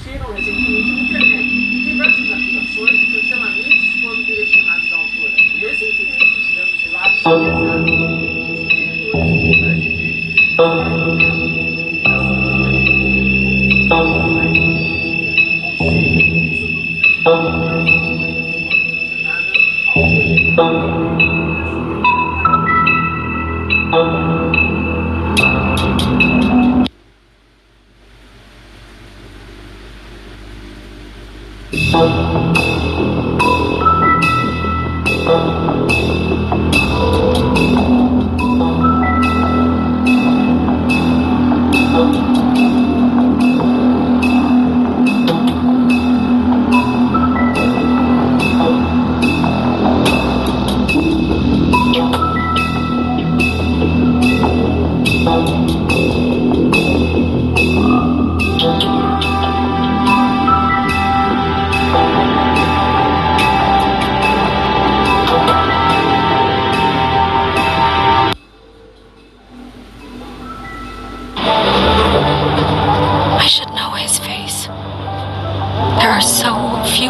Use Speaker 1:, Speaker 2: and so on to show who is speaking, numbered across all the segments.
Speaker 1: discutiram recentemente na internet. Diversas acusações e cancelamentos foram direcionados à autora. Recentemente, tivemos relatos pesados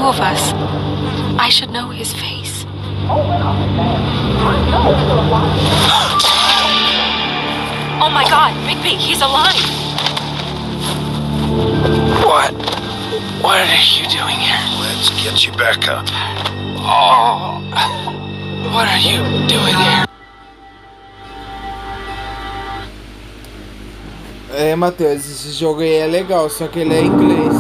Speaker 2: of us. I should know his face. Oh my God, Bigby, he's alive!
Speaker 3: What are you doing here?
Speaker 4: Let's get you back up.
Speaker 3: Oh, what are you doing here?
Speaker 5: É, Matheus, esse jogo aí é legal, só que ele é em inglês.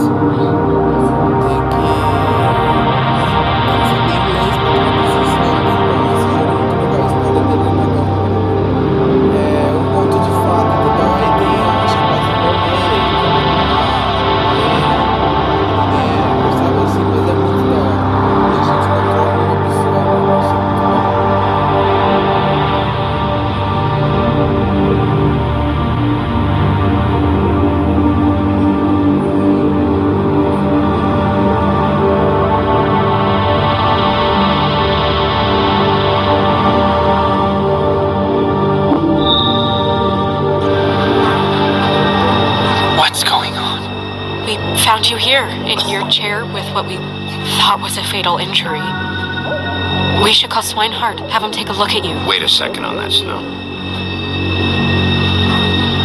Speaker 2: Found you here, in your chair with what we thought was a fatal injury. We should call Swinehart, have him take a look at you.
Speaker 4: Wait a second on that, Snow.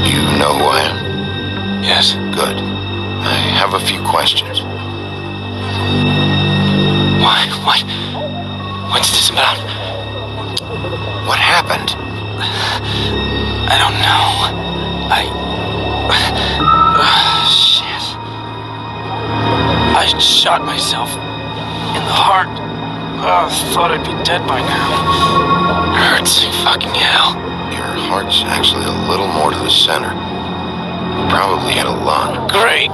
Speaker 4: You know who I am?
Speaker 3: Yes.
Speaker 4: Good. I have a few questions.
Speaker 3: Why? What's this about?
Speaker 4: What happened?
Speaker 3: I don't know. Shit. I shot myself in the heart. Thought I'd be dead by now. Hurts like fucking hell.
Speaker 4: Your heart's actually a little more to the center. You probably hit a lung.
Speaker 3: Great.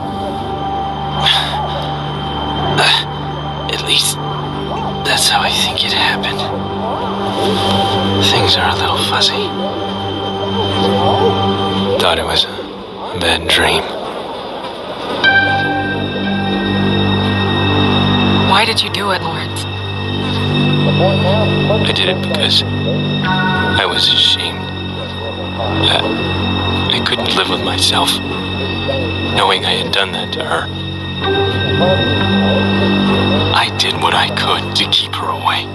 Speaker 3: At least that's how I think it happened. Things are a little fuzzy. Thought it was a bad dream.
Speaker 2: Why did you do it, Lawrence?
Speaker 3: I did it because I was ashamed. I couldn't live with myself, knowing I had done that to her. I did what I could to keep her away,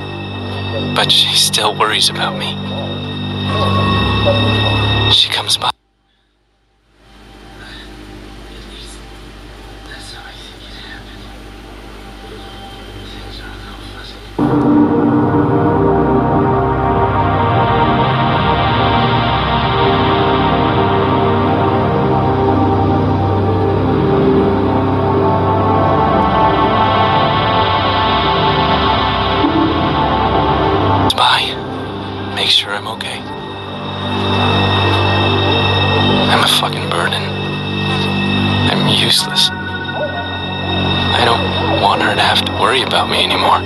Speaker 3: but she still worries about me. She comes by. Make sure I'm okay. I'm a fucking burden. I'm useless. I don't want her to have to worry about me anymore.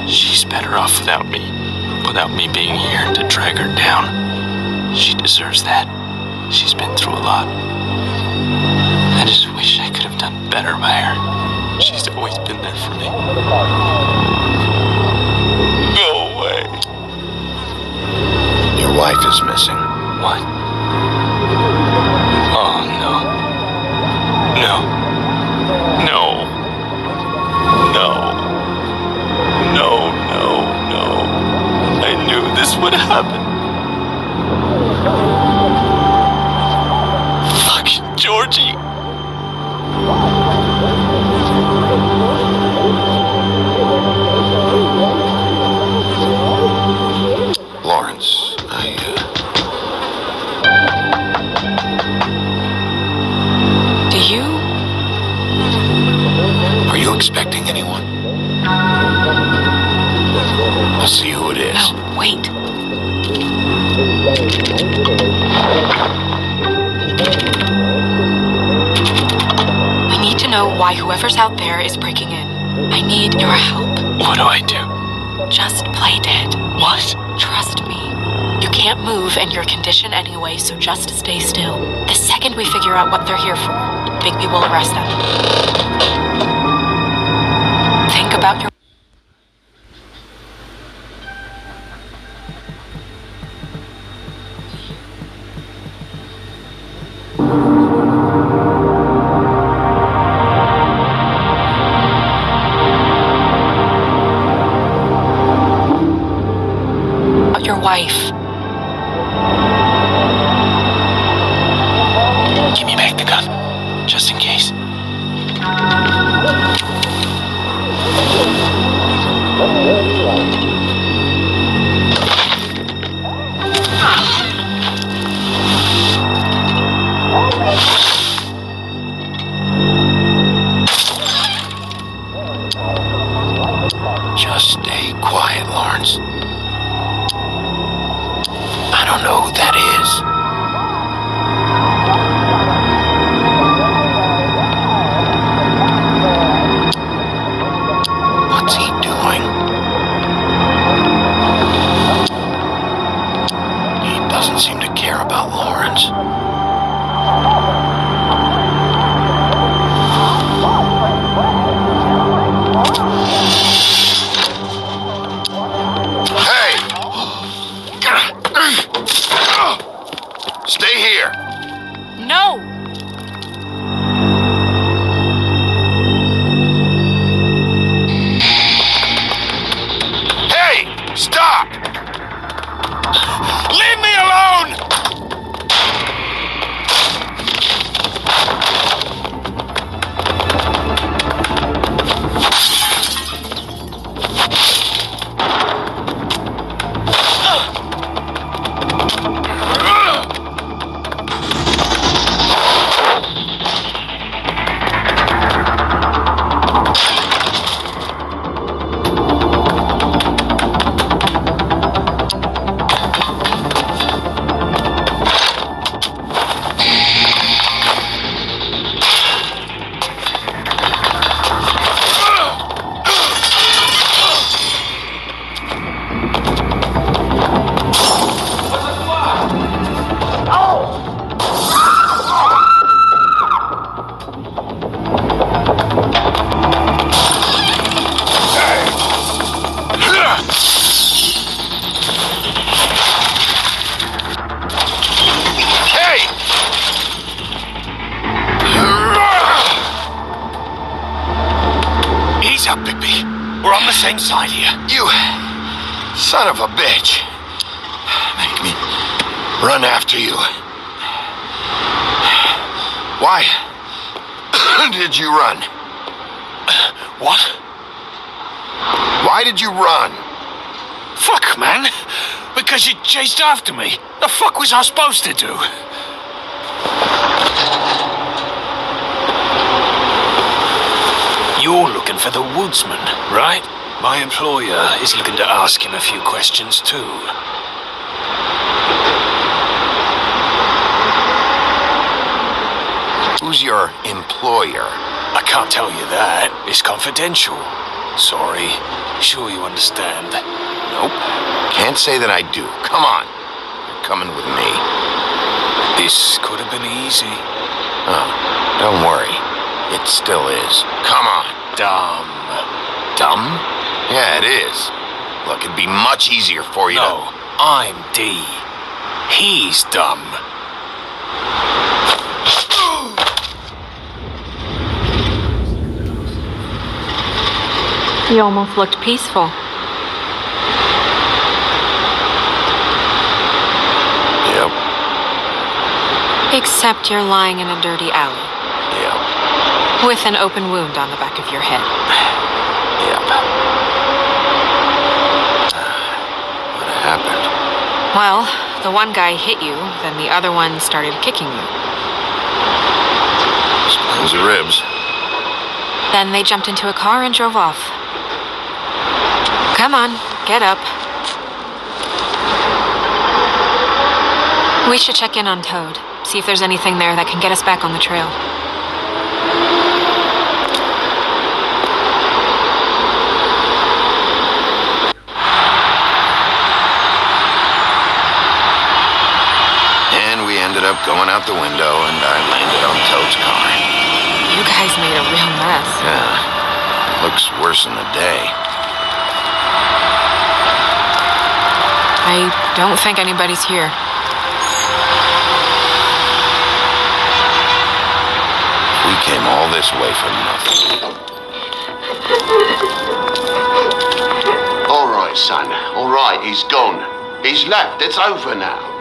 Speaker 3: She's better off without me being here to drag her down. She deserves that. She's been through a lot. I just wish I could have done better by her. She's always been there for me. Go away.
Speaker 4: Your wife is missing.
Speaker 3: What? Oh, no. No. No.
Speaker 4: you expecting anyone? Let's see who it is.
Speaker 2: No, wait. We need to know why whoever's out there is breaking in. I need your help.
Speaker 3: What do I do?
Speaker 2: Just play dead.
Speaker 3: What?
Speaker 2: Trust me. You can't move and your condition anyway, so just stay still. The second we figure out what they're here for, Bigby will arrest them. Think about your... your wife.
Speaker 3: Give me back the gun, just in case.
Speaker 4: Just stay quiet, Lawrence. I don't know who that is. What's he doing? He doesn't seem to care about Lawrence. Hey! Stay here.
Speaker 2: No!
Speaker 4: Hey! Stop! Leave me alone! We're on the same side here. You son of a bitch. Make me run after you. Why did you run?
Speaker 3: What?
Speaker 4: Why did you run?
Speaker 3: Fuck, man. Because you chased after me. The fuck was I supposed to do? You're looking for the woodsman, right? My employer is looking to ask him a few questions, too.
Speaker 4: Who's your employer?
Speaker 3: I can't tell you that. It's confidential. Sorry. Sure you understand.
Speaker 4: Nope. Can't say that I do. Come on. You're coming with me.
Speaker 3: This could have been easy.
Speaker 4: Oh, don't worry. It still is. Come on.
Speaker 3: Dumb.
Speaker 4: Dumb? Yeah, it is. Look, it'd be much easier for you
Speaker 3: No, I'm D. He's dumb.
Speaker 2: You almost looked peaceful.
Speaker 4: Yep.
Speaker 2: Except you're lying in a dirty alley.
Speaker 4: Yep.
Speaker 2: With an open wound on the back of your head.
Speaker 4: Yep. What happened?
Speaker 2: Well, the one guy hit you, then the other one started kicking you.
Speaker 4: Spines and ribs.
Speaker 2: Then they jumped into a car and drove off. Come on, get up. We should check in on Toad, see if there's anything there that can get us back on the trail.
Speaker 4: And we ended up going out the window, and I landed on Toad's car.
Speaker 2: You guys made a real mess.
Speaker 4: Yeah, looks worse in the day.
Speaker 2: I don't think anybody's here.
Speaker 4: We came all this way for nothing.
Speaker 6: All right, son. All right, he's gone. He's left. It's over now.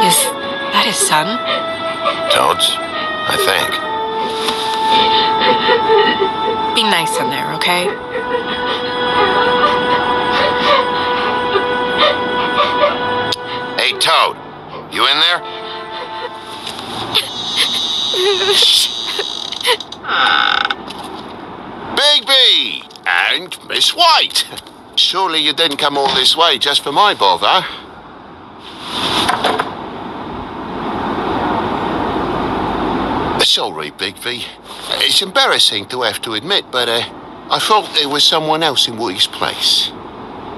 Speaker 2: Is that his son?
Speaker 4: Toad's, I think.
Speaker 2: Be nice in there, okay?
Speaker 4: Hey, Toad, you in there? Bigby! And Miss White! Surely you didn't come all this way just for my bother? Sorry, Bigby. It's embarrassing to have to admit, but I thought there was someone else in Woody's place.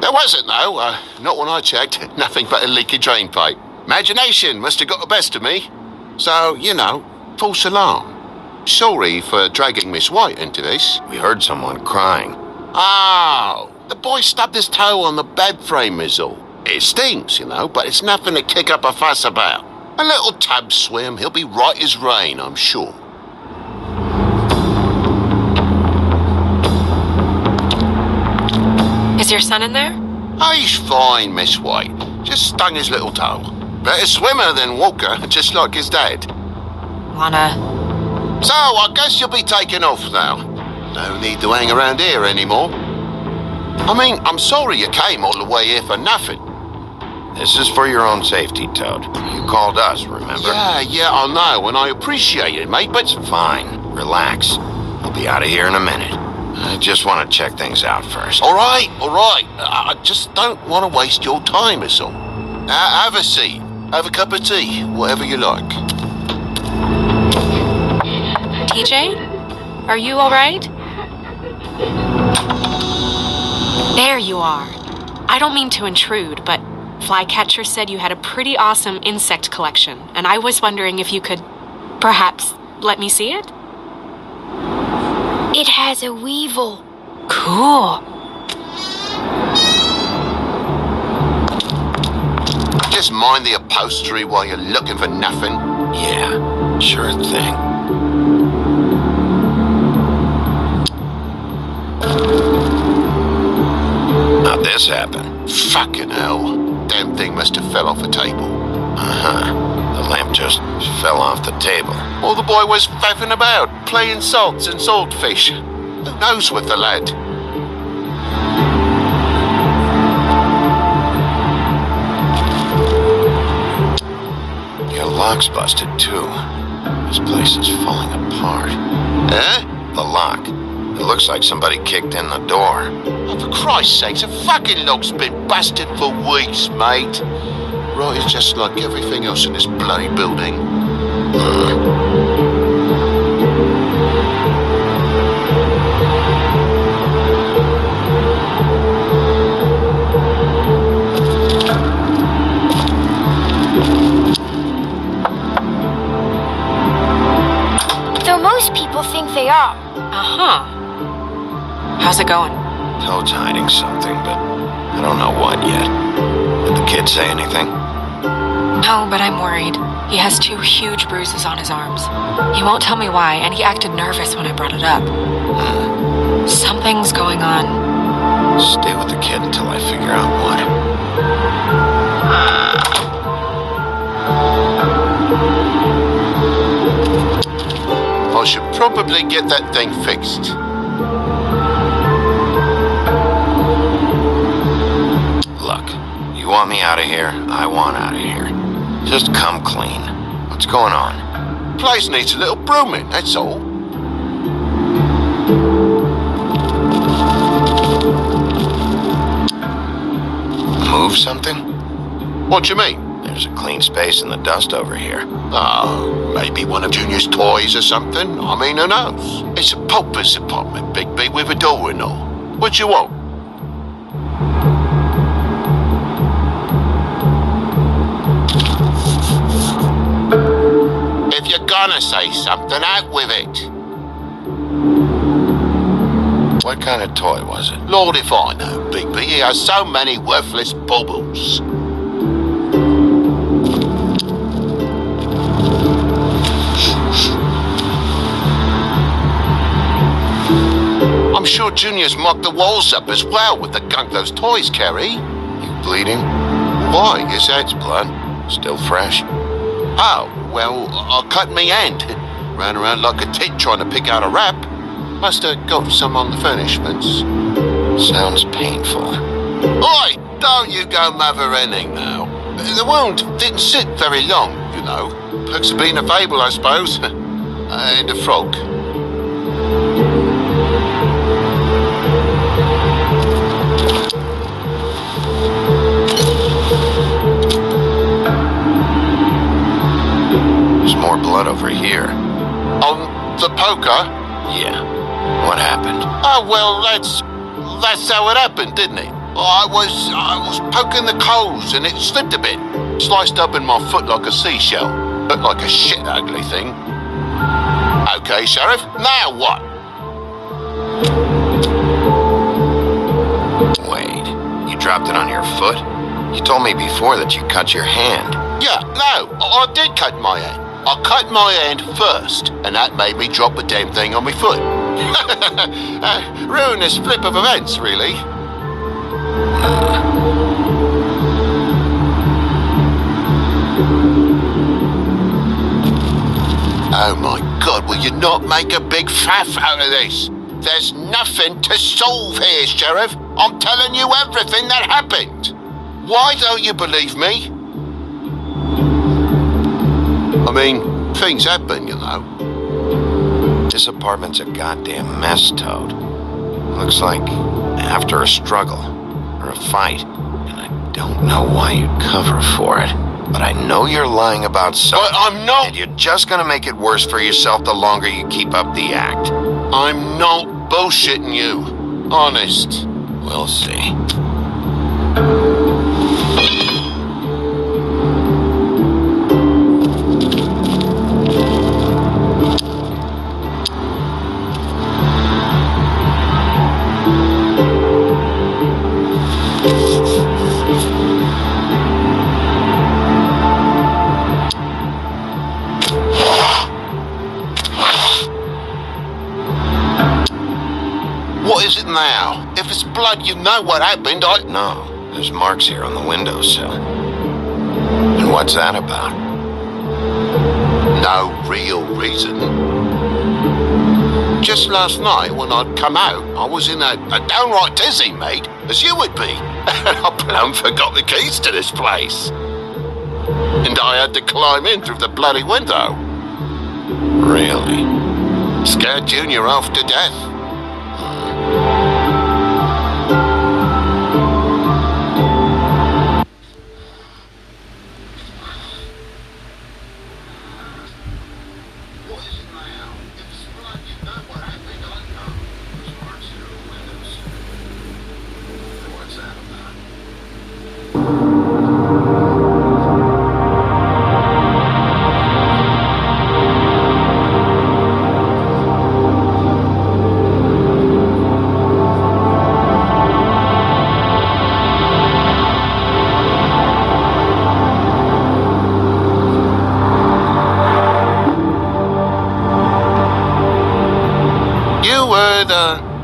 Speaker 4: There wasn't, though. Not when I checked. Nothing but a leaky drain pipe. Imagination must have got the best of me. So, you know, false alarm. Sorry for dragging Miss White into this. We heard someone crying. Oh, the boy stubbed his toe on the bed frame is all. It stings, you know, but it's nothing to kick up a fuss about. A little tub swim, he'll be right as rain, I'm sure.
Speaker 2: Is your son in there?
Speaker 6: Oh, he's fine, Miss White. Just stung his little toe. Better swimmer than walker, just like his dad.
Speaker 2: Wanna...
Speaker 6: So, I guess you'll be taking off now. No need to hang around here anymore. I mean, I'm sorry you came all the way here for nothing.
Speaker 4: This is for your own safety, Toad. You called us, remember?
Speaker 6: Yeah, I know, and I appreciate it, mate, but...
Speaker 4: Fine. Relax. We'll be out of here in a minute. I just want to check things out first.
Speaker 6: All right. I just don't want to waste your time, is all. Have a seat. Have a cup of tea, whatever you like.
Speaker 2: TJ? Are you all right? There you are. I don't mean to intrude, but Flycatcher said you had a pretty awesome insect collection, and I was wondering if you could perhaps let me see it?
Speaker 7: It has a weevil.
Speaker 2: Cool.
Speaker 6: Just mind the upholstery while you're looking for nothing.
Speaker 4: Yeah, sure thing. How'd this happen?
Speaker 6: Fucking hell. Damn thing must have fell off a table.
Speaker 4: The lamp just fell off the table.
Speaker 6: Or the boy was faffing about, playing salts and saltfish. Who knows with the lad?
Speaker 4: Your lock's busted, too. This place is falling apart.
Speaker 6: Eh?
Speaker 4: The lock. It looks like somebody kicked in the door.
Speaker 6: Oh, for Christ's sakes, a fucking lock's been busted for weeks, mate. Right, it's just like everything else in this bloody building.
Speaker 7: Though most people think they are.
Speaker 2: Uh-huh. How's it going?
Speaker 4: Toad's hiding something, but I don't know what yet. Did the kid say anything?
Speaker 2: No, but I'm worried. He has 2 huge bruises on his arms. He won't tell me why, and he acted nervous when I brought it up. Something's going on.
Speaker 4: Stay with the kid until I figure out what.
Speaker 6: I should probably get that thing fixed.
Speaker 8: want me out of here, I want out of here. Just come clean. What's going on?
Speaker 4: Place needs a little brooming, that's all.
Speaker 8: Move something?
Speaker 4: What do you mean?
Speaker 8: There's a clean space in the dust over here.
Speaker 4: Oh, maybe one of Junior's toys or something. I mean, who knows? It's a pauper's apartment, Big B, with a door and all. What do you want? If you're gonna say something, out with it.
Speaker 8: What kind of toy was it?
Speaker 4: Lord if I know, Big B. He has so many worthless baubles. I'm sure Junior's mocked the walls up as well with the gunk those toys carry.
Speaker 8: You bleeding?
Speaker 4: Why? His head's
Speaker 8: Blood? Still fresh?
Speaker 4: Oh, well, I cut me hand. Ran around like a tit trying to pick out a wrap. Must have got some on the furnishments.
Speaker 8: Sounds painful.
Speaker 4: Oi! Don't you go mother-henning now. The wound didn't sit very long, you know. Perks of being a fable, I suppose. And a frog.
Speaker 8: There's more blood over here.
Speaker 4: On the poker?
Speaker 8: Yeah. What happened?
Speaker 4: Oh, well, that's how it happened, didn't it? I was poking the coals and it slipped a bit. Sliced up in my foot like a seashell. Looked like a shit ugly thing. Okay, Sheriff, now what?
Speaker 8: Wait, you dropped it on your foot? You told me before that you cut your hand.
Speaker 4: Yeah, no, I did cut my hand. I cut my hand first, and that made me drop the damn thing on my foot. Ruinous flip of events, really. Oh my God, will you not make a big faff out of this? There's nothing to solve here, Sheriff. I'm telling you everything that happened. Why don't you believe me? I mean, things happen, you know.
Speaker 8: This apartment's a goddamn mess, Toad. Looks like after a struggle, or a fight. And I don't know why you'd cover for it. But I know you're lying about something.
Speaker 4: But I'm not.
Speaker 8: And you're just gonna make it worse for yourself the longer you keep up the act.
Speaker 4: I'm not bullshitting you. Honest.
Speaker 8: We'll see.
Speaker 4: What is it now? If it's blood, you know what happened.
Speaker 8: No, there's marks here on the windowsill. And what's that about?
Speaker 4: No real reason. Just last night, when I'd come out, I was in a downright dizzy, mate, as you would be. And I plumb forgot the keys to this place. And I had to climb in through the bloody window.
Speaker 8: Really?
Speaker 4: Scared Junior half to death.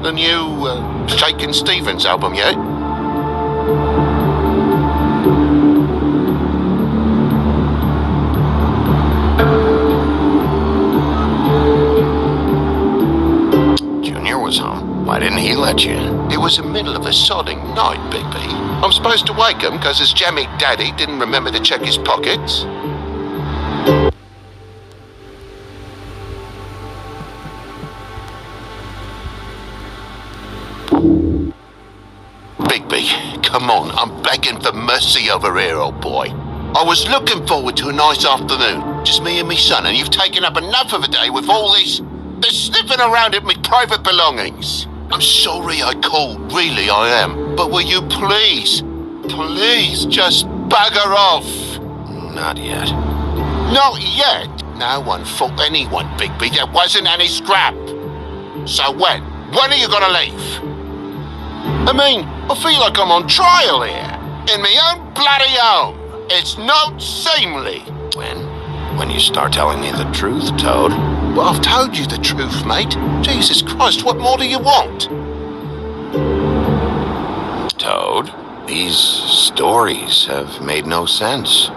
Speaker 4: The new Shakin' Stevens album yet?
Speaker 8: Junior was home. Why didn't he let you in?
Speaker 4: It was the middle of a sodding night, Bigby. I'm supposed to wake him because his jammy daddy didn't remember to check his pockets. Bigby, come on, I'm begging for mercy over here, old boy. I was looking forward to a nice afternoon, just me and me son, and you've taken up enough of a day with all this sniffing around at me private belongings. I'm sorry I called, really I am. But will you please just bugger off?
Speaker 8: Not yet.
Speaker 4: Not yet? No one fought anyone, Bigby. There wasn't any scrap. So when? When are you gonna leave? I mean, I feel like I'm on trial here. In my own bloody home. It's not seemly.
Speaker 8: When you start telling me the truth, Toad.
Speaker 4: Well, I've told you the truth, mate. Jesus Christ, what more do you want?
Speaker 8: Toad, these stories have made no sense.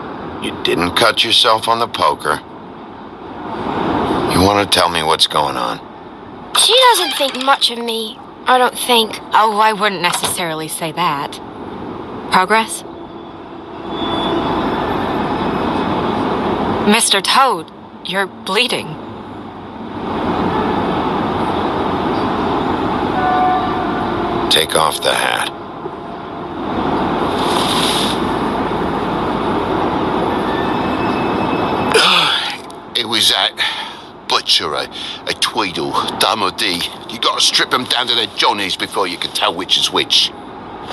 Speaker 8: You didn't cut yourself on the poker. You want to tell me what's going on?
Speaker 7: She doesn't think much of me, I don't think.
Speaker 2: Oh, I wouldn't necessarily say that. Progress? Mr. Toad, you're bleeding.
Speaker 8: Take off the hat.
Speaker 4: It was that butcher, a Tweedle, Dum or D. You gotta strip them down to their johnnies before you can tell which is which.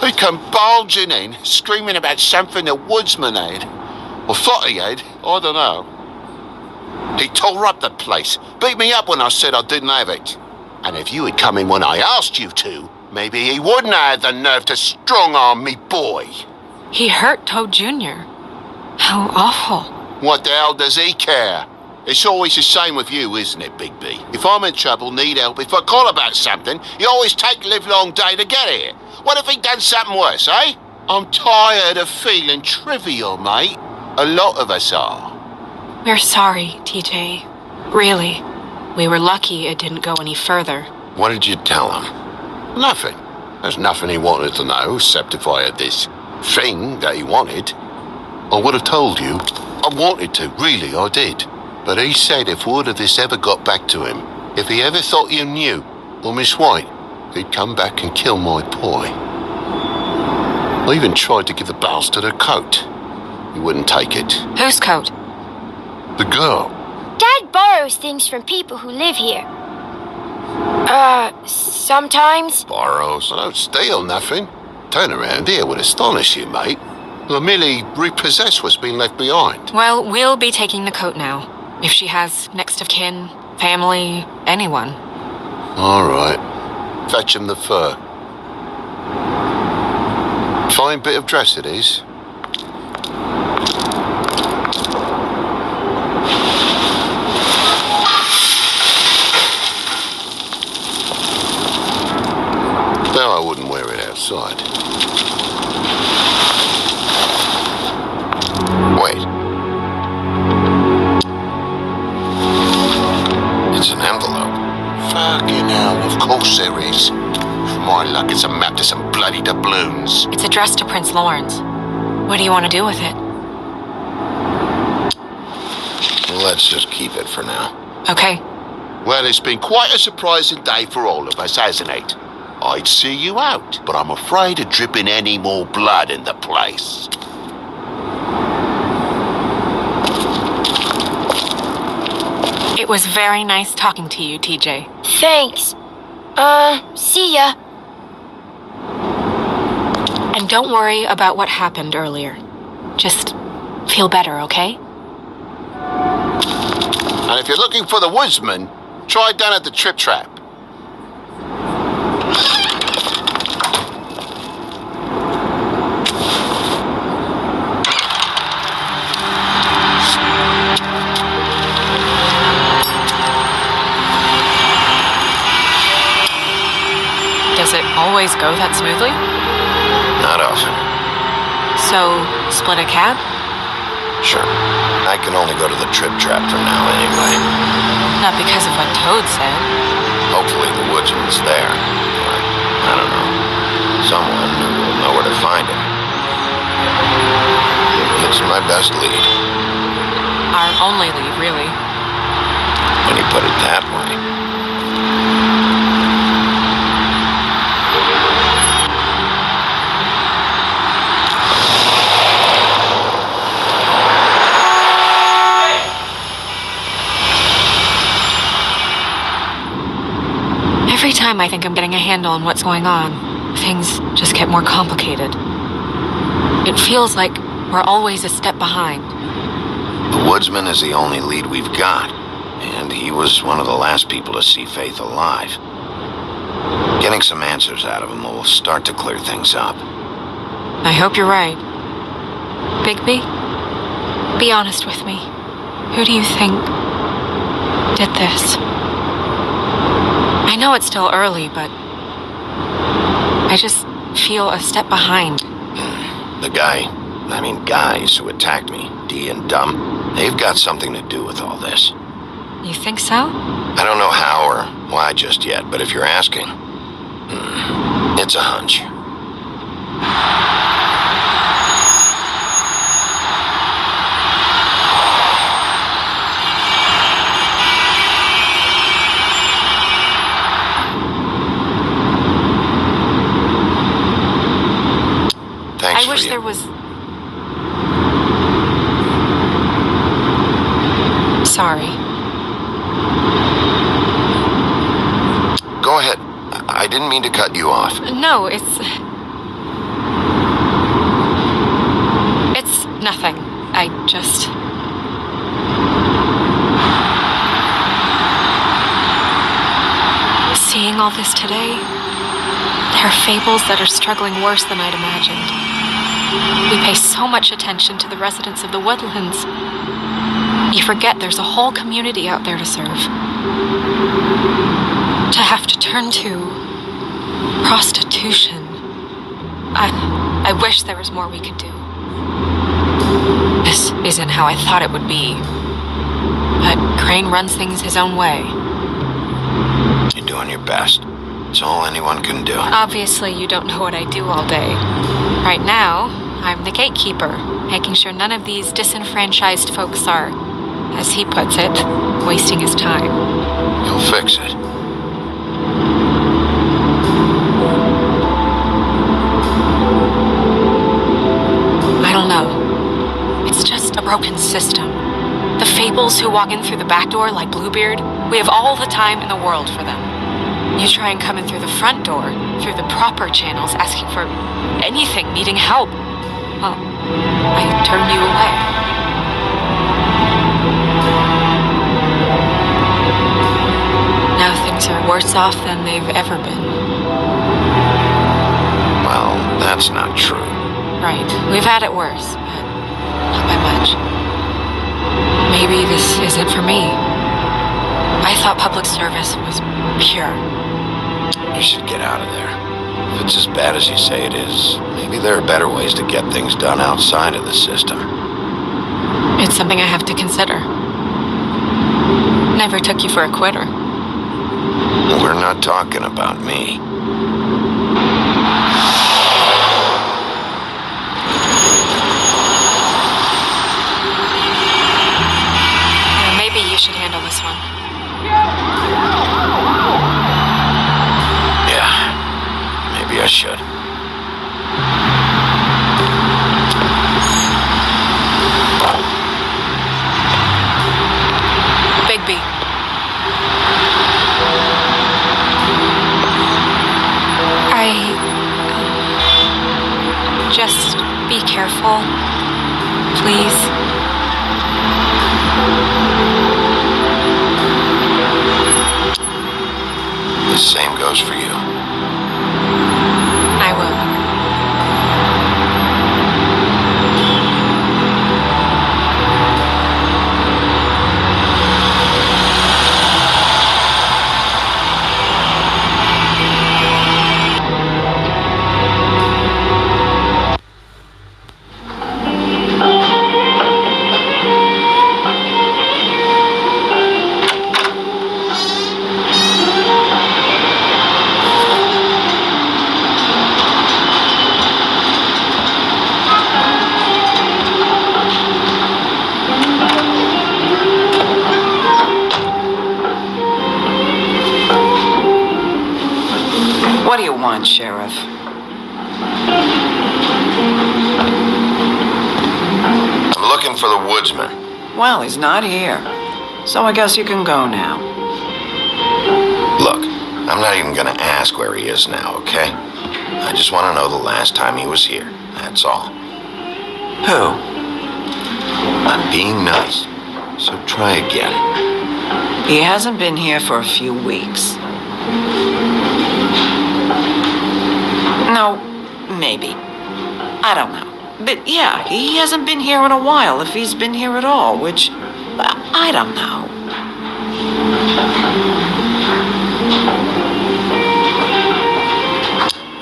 Speaker 4: He come bulging in, screaming about something the woodsman had. Or thought he had, I don't know. He tore up the place, beat me up when I said I didn't have it. And if you had come in when I asked you to, maybe he wouldn't have had the nerve to strong-arm me boy.
Speaker 2: He hurt Toad Jr. How awful.
Speaker 4: What the hell does he care? It's always the same with you, isn't it, Bigby? If I'm in trouble, need help, if I call about something, you always take a livelong day to get here. What if he done something worse, eh? I'm tired of feeling trivial, mate. A lot of us are.
Speaker 2: We're sorry, TJ. Really. We were lucky it didn't go any further.
Speaker 8: What did you tell him?
Speaker 4: Nothing. There's nothing he wanted to know, except if I had this thing that he wanted. I would have told you. I wanted to, really, I did. But he said if word of this ever got back to him, if he ever thought you knew, or Miss White, he'd come back and kill my boy. I even tried to give the bastard a coat. He wouldn't take it.
Speaker 2: Whose coat?
Speaker 4: The girl.
Speaker 7: Dad borrows things from people who live here. Sometimes.
Speaker 8: Borrows?
Speaker 4: I don't steal nothing. Turn around here would astonish you, mate. I merely repossess what's been left behind.
Speaker 2: Well, we'll be taking the coat now. If she has next of kin, family, anyone.
Speaker 4: All right. Fetch him the fur. Fine bit of dress it is. Though I wouldn't wear it outside.
Speaker 8: Wait. It's an envelope.
Speaker 4: Fucking hell, of course there is. For my luck, it's a map to some bloody doubloons.
Speaker 2: It's addressed to Prince Lawrence. What do you want to do with it?
Speaker 8: Let's just keep it for now.
Speaker 2: Okay.
Speaker 4: Well, it's been quite a surprising day for all of us, hasn't it? I'd see you out, but I'm afraid of dripping any more blood in the place.
Speaker 2: It was very nice talking to you, TJ.
Speaker 7: Thanks. See ya.
Speaker 2: And don't worry about what happened earlier. Just feel better, okay?
Speaker 4: And if you're looking for the woodsman, try down at the Trip Trap.
Speaker 2: Does it always go that smoothly?
Speaker 8: Not often.
Speaker 2: So, split a cab?
Speaker 8: Sure. I can only go to the Trip Trap for now anyway.
Speaker 2: Not because of what Toad said.
Speaker 8: Hopefully the woodsman's there. Or, I don't know. Someone who will know where to find him. It's my best lead.
Speaker 2: Our only lead, really.
Speaker 8: When you put it that way.
Speaker 2: Every time I think I'm getting a handle on what's going on, things just get more complicated. It feels like we're always a step behind.
Speaker 8: The woodsman is the only lead we've got, and he was one of the last people to see Faith alive. Getting some answers out of him will start to clear things up.
Speaker 2: I hope you're right. Bigby, be honest with me. Who do you think did this? I know it's still early, but I just feel a step behind.
Speaker 8: The guys who attacked me, Dee and Dum, they've got something to do with all this.
Speaker 2: You think so?
Speaker 8: I don't know how or why just yet, but if you're asking, it's a hunch.
Speaker 2: I wish there was... Sorry.
Speaker 8: Go ahead. I didn't mean to cut you off.
Speaker 2: No, it's nothing. I just... Seeing all this today, there are fables that are struggling worse than I'd imagined. We pay so much attention to the residents of the woodlands. You forget there's a whole community out there to serve. To have to turn to prostitution. I wish there was more we could do. This isn't how I thought it would be. But Crane runs things his own way.
Speaker 8: You're doing your best. It's all anyone can do.
Speaker 2: Obviously, you don't know what I do all day. Right now, I'm the gatekeeper, making sure none of these disenfranchised folks are, as he puts it, wasting his time.
Speaker 8: You'll fix it.
Speaker 2: I don't know. It's just a broken system. The fables who walk in through the back door like Bluebeard, we have all the time in the world for them. You try and come in through the front door, through the proper channels, asking for anything, needing help. Well, I turn you away. Now things are worse off than they've ever been.
Speaker 8: Well, that's not true.
Speaker 2: Right. We've had it worse, but not by much. Maybe this isn't for me. I thought public service was pure.
Speaker 8: You should get out of there. If it's as bad as you say it is, maybe there are better ways to get things done outside of the system.
Speaker 2: It's something I have to consider. Never took you for a quitter.
Speaker 8: We're not talking about me.
Speaker 2: Maybe you should handle this one.
Speaker 8: Maybe I should.
Speaker 2: Bigby. Just be careful, please.
Speaker 8: The same goes for you.
Speaker 2: I will.
Speaker 8: looking for the woodsman.
Speaker 9: Well, he's not here. So I guess you can go now.
Speaker 8: Look, I'm not even gonna ask where he is now, okay? I just want to know the last time he was here. That's all.
Speaker 9: Who?
Speaker 8: I'm being nice, so try again.
Speaker 9: He hasn't been here for a few weeks. No, maybe. I don't know. But yeah, he hasn't been here in a while, if he's been here at all, which I don't know.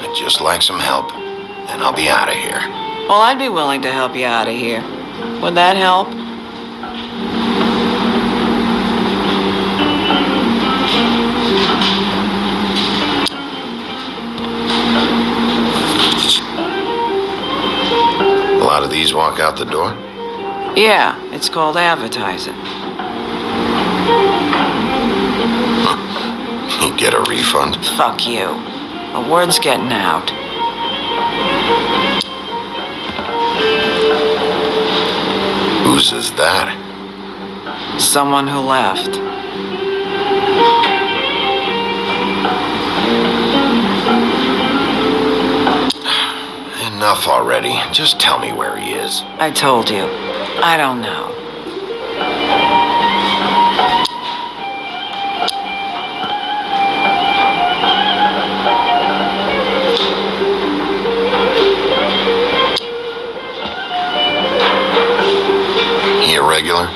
Speaker 8: I'd just like some help, and I'll be out of here.
Speaker 9: Well, I'd be willing to help you out of here. Would that help?
Speaker 8: A lot of these walk out the door?
Speaker 9: Yeah, it's called advertising.
Speaker 8: You get a refund?
Speaker 9: Fuck you. The word's getting out.
Speaker 8: Whose is that?
Speaker 9: Someone who left.
Speaker 8: Enough already. Just tell me where he is.
Speaker 9: I told you. I don't know.
Speaker 8: He a regular?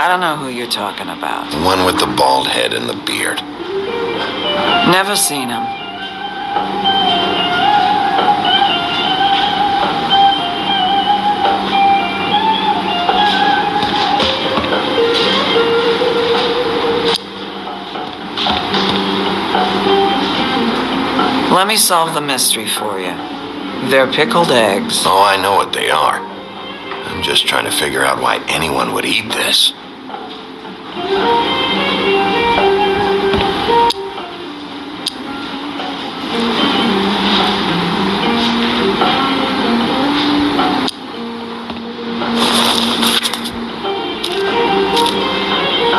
Speaker 9: I don't know who you're talking about.
Speaker 8: The one with the bald head and the beard.
Speaker 9: Never seen him. Let me solve the mystery for you. They're pickled eggs.
Speaker 8: Oh, I know what they are. I'm just trying to figure out why anyone would eat this.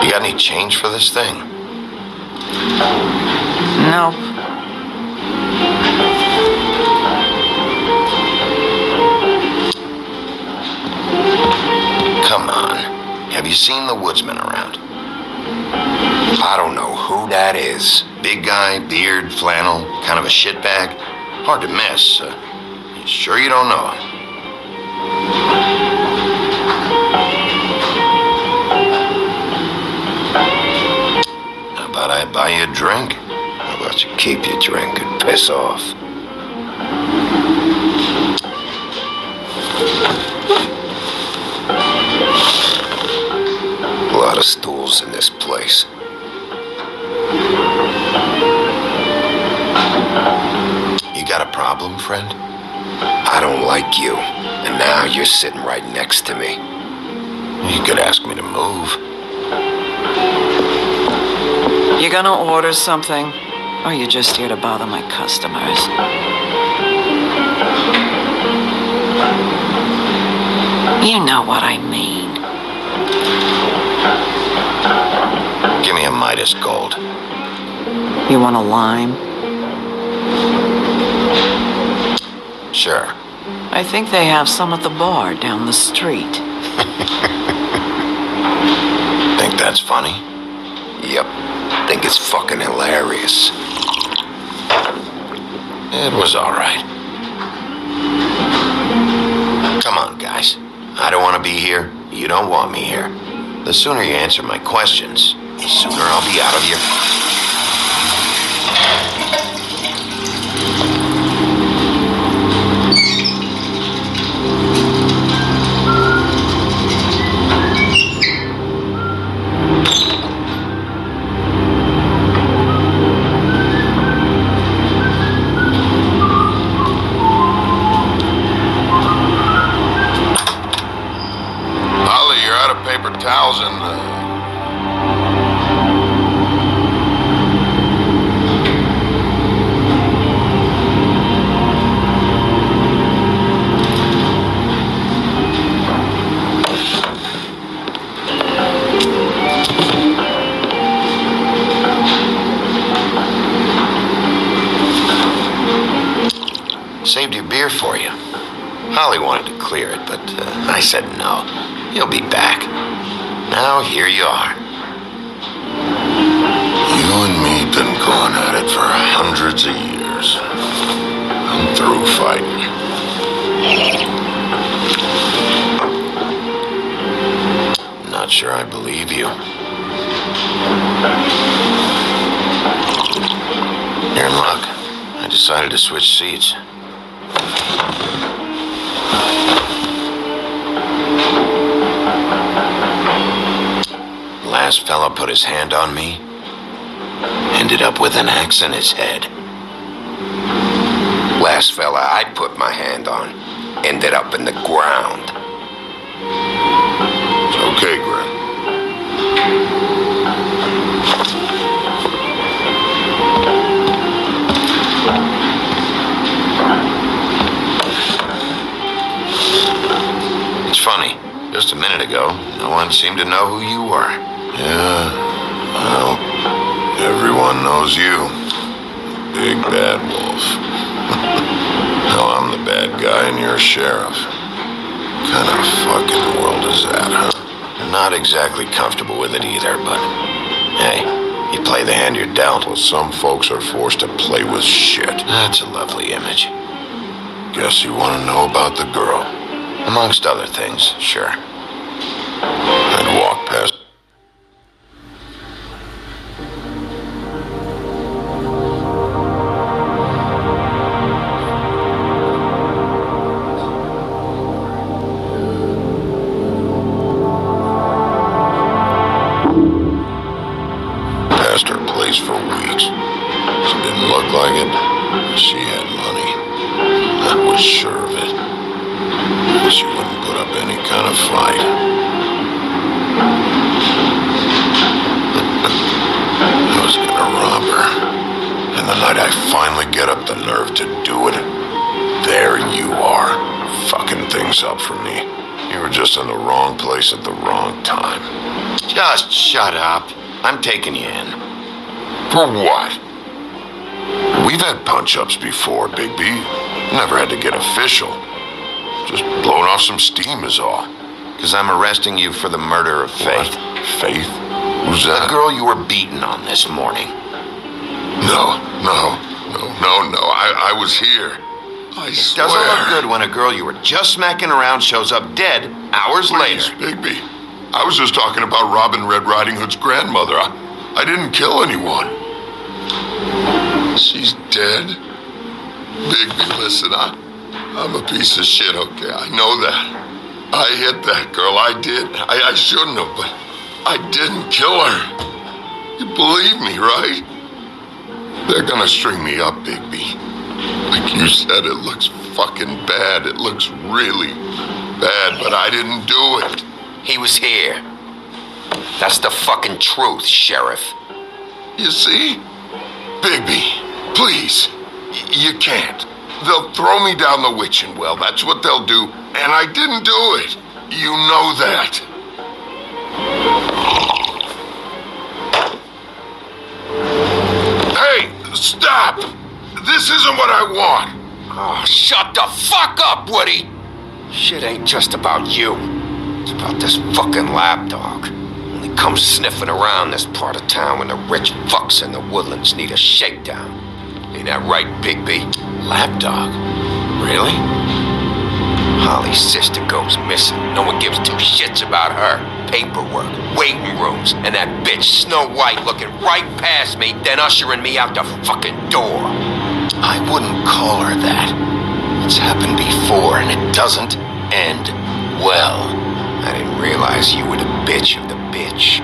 Speaker 8: You got any change for this thing?
Speaker 9: Nope.
Speaker 8: Come on. Have you seen the woodsman around? I don't know who that is. Big guy, beard, flannel, kind of a shitbag. Hard to miss. You sure you don't know him? How about I buy you a drink? How about you keep your drink and piss off? A lot of stools in this place. You got a problem, friend? I don't like you, and now you're sitting right next to me. You could ask me to move.
Speaker 9: You gonna order something? Or are you just here to bother my customers? You know what I mean.
Speaker 8: Give me a Midas Gold.
Speaker 9: You want a lime?
Speaker 8: Sure.
Speaker 9: I think they have some at the bar down the street.
Speaker 8: Think that's funny? Yep. Think it's fucking hilarious. It was all right. Come on, guys. I don't want to be here. You don't want me here. The sooner you answer my questions, the sooner I'll be out of here. Paper towels and beer for you. Holly wanted to clear it, but I said no. You'll be back. Now here you are.
Speaker 6: You and me been going at it for hundreds of years. I'm through fighting.
Speaker 8: Not sure I believe you. You're in luck. I decided to switch seats. Last fella put his hand on me, ended up with an axe in his head. Last fella I put my hand on, ended up in the ground.
Speaker 6: It's okay, Gren.
Speaker 8: It's funny. Just a minute ago, no one seemed to know who you were.
Speaker 6: Yeah, well, everyone knows you. Big bad wolf. Now I'm the bad guy and you're sheriff. What kind of fucking world is that, huh?
Speaker 8: I'm not exactly comfortable with it either, but hey, you play the hand you're dealt.
Speaker 6: Well, some folks are forced to play with shit.
Speaker 8: That's a lovely image.
Speaker 6: Guess you want to know about the girl.
Speaker 8: Amongst other things, sure.
Speaker 6: I'd walk past. Past her place for weeks. She didn't look like it. She had money. I was sure of it. She wouldn't put up any kind of fight. I was gonna rob her. And the night I finally get up the nerve to do it, there you are, fucking things up for me. You were just in the wrong place at the wrong time.
Speaker 8: Just shut up. I'm taking you in.
Speaker 6: For what? We've had punch-ups before, Big B. Never had to get official. Just blowing off some steam is all.
Speaker 8: Because I'm arresting you for the murder of Faith.
Speaker 6: What? Faith? Who's that?
Speaker 8: The girl you were beaten on this morning.
Speaker 6: No. I was here. I swear.
Speaker 8: Doesn't look good when a girl you were just smacking around shows up dead hours
Speaker 6: Please,
Speaker 8: later.
Speaker 6: Bigby. I was just talking about robbing Red Riding Hood's grandmother. I didn't kill anyone. She's dead. Bigby, listen, I'm a piece of shit, okay? I know that. I hit that girl. I did. I shouldn't have, but I didn't kill her. You believe me, right? They're gonna string me up, Bigby. Like you said, it looks fucking bad. It looks really bad, but I didn't do it.
Speaker 8: He was here. That's the fucking truth, Sheriff.
Speaker 6: You see? Bigby, please. You can't. They'll throw me down the witching well. That's what they'll do. And I didn't do it. You know that. Hey, stop! This isn't what I want.
Speaker 8: Oh, shut the fuck up, Woody! Shit ain't just about you. It's about this fucking lapdog. Only comes sniffing around this part of town when the rich fucks in the woodlands need a shakedown. Ain't that right, Bigby? Lapdog? Really? Holly's sister goes missing. No one gives two shits about her. Paperwork, waiting rooms, and that bitch Snow White looking right past me, then ushering me out the fucking door. I wouldn't call her that. It's happened before, and it doesn't end well. I didn't realize you were the bitch of the bitch.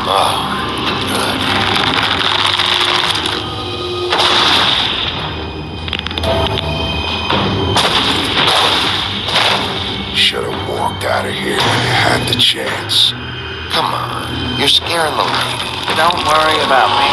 Speaker 8: Oh, good.
Speaker 6: Should have walked out of here when you had the chance.
Speaker 8: Come on, you're scaring the lady.
Speaker 9: Don't worry about me.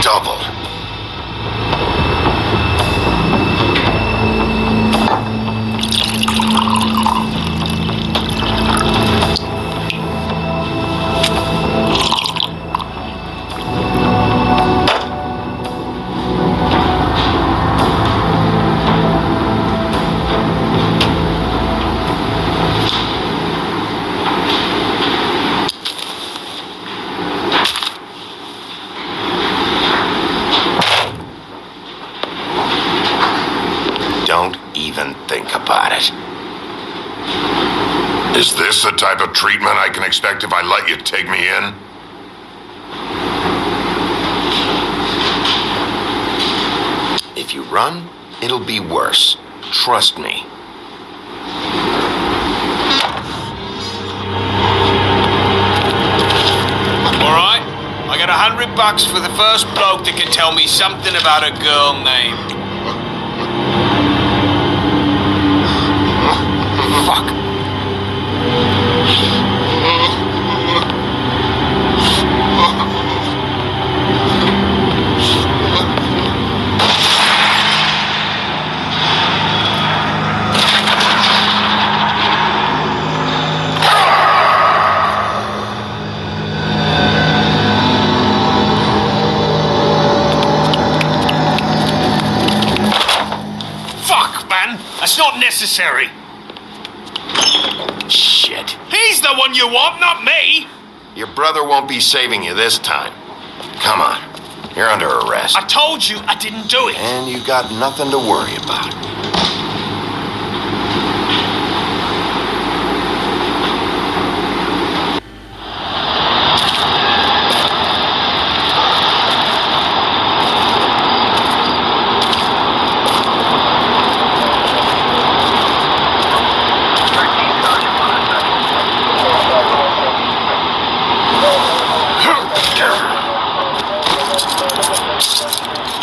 Speaker 8: double. Don't even think about it.
Speaker 6: Is this the type of treatment I can expect if I let you take me in?
Speaker 8: If you run, it'll be worse. Trust me.
Speaker 10: Alright, I got $100 for the first bloke that can tell me something about a girl named... Fuck. Fuck, man. That's not necessary.
Speaker 8: Shit.
Speaker 10: He's the one you want, not me.
Speaker 8: Your brother won't be saving you this time. Come on. You're under arrest.
Speaker 10: I told you I didn't do it.
Speaker 8: And you got nothing to worry about.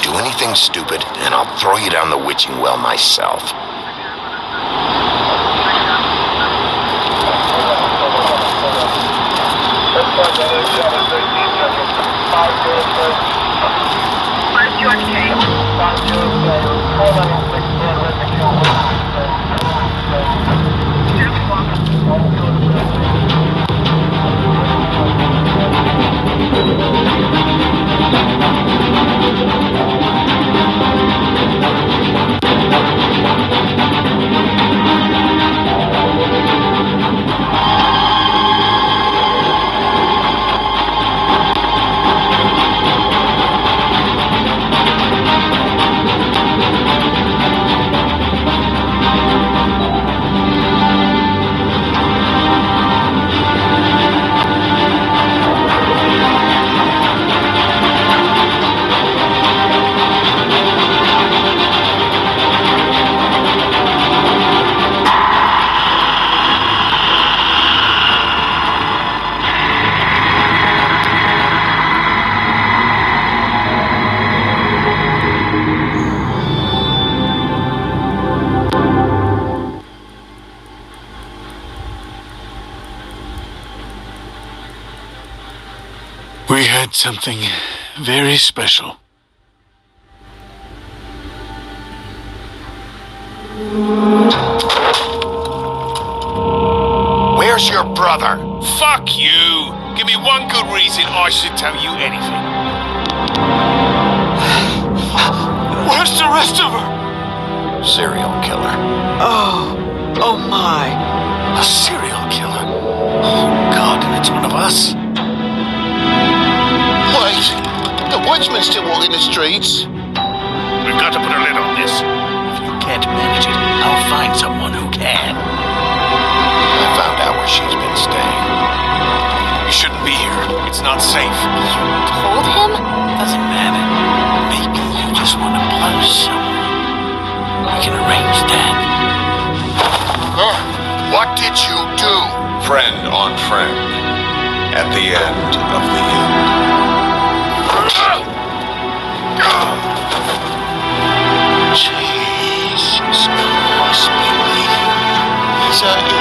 Speaker 8: Do anything stupid, and I'll throw you down the witching well myself.
Speaker 3: We had something very special.
Speaker 8: Where's your brother?
Speaker 10: Fuck you. Give me one good reason I should tell you anything. Where's the rest of her?
Speaker 8: Serial killer.
Speaker 9: Oh my.
Speaker 3: A serial killer? Oh, God, and it's one of us?
Speaker 4: Wait, the woodsman's still walking the streets.
Speaker 10: We've got to put a lid on this.
Speaker 3: If you can't manage it, I'll find someone who can.
Speaker 8: I found out where she's been staying.
Speaker 10: You shouldn't be here. It's not safe.
Speaker 7: Told him?
Speaker 3: Doesn't matter. Maybe you just want to plunge someone. We can arrange that.
Speaker 6: What did you do? Friend on friend. At the end of the end.
Speaker 3: Jesus must be bleeding. Is that it?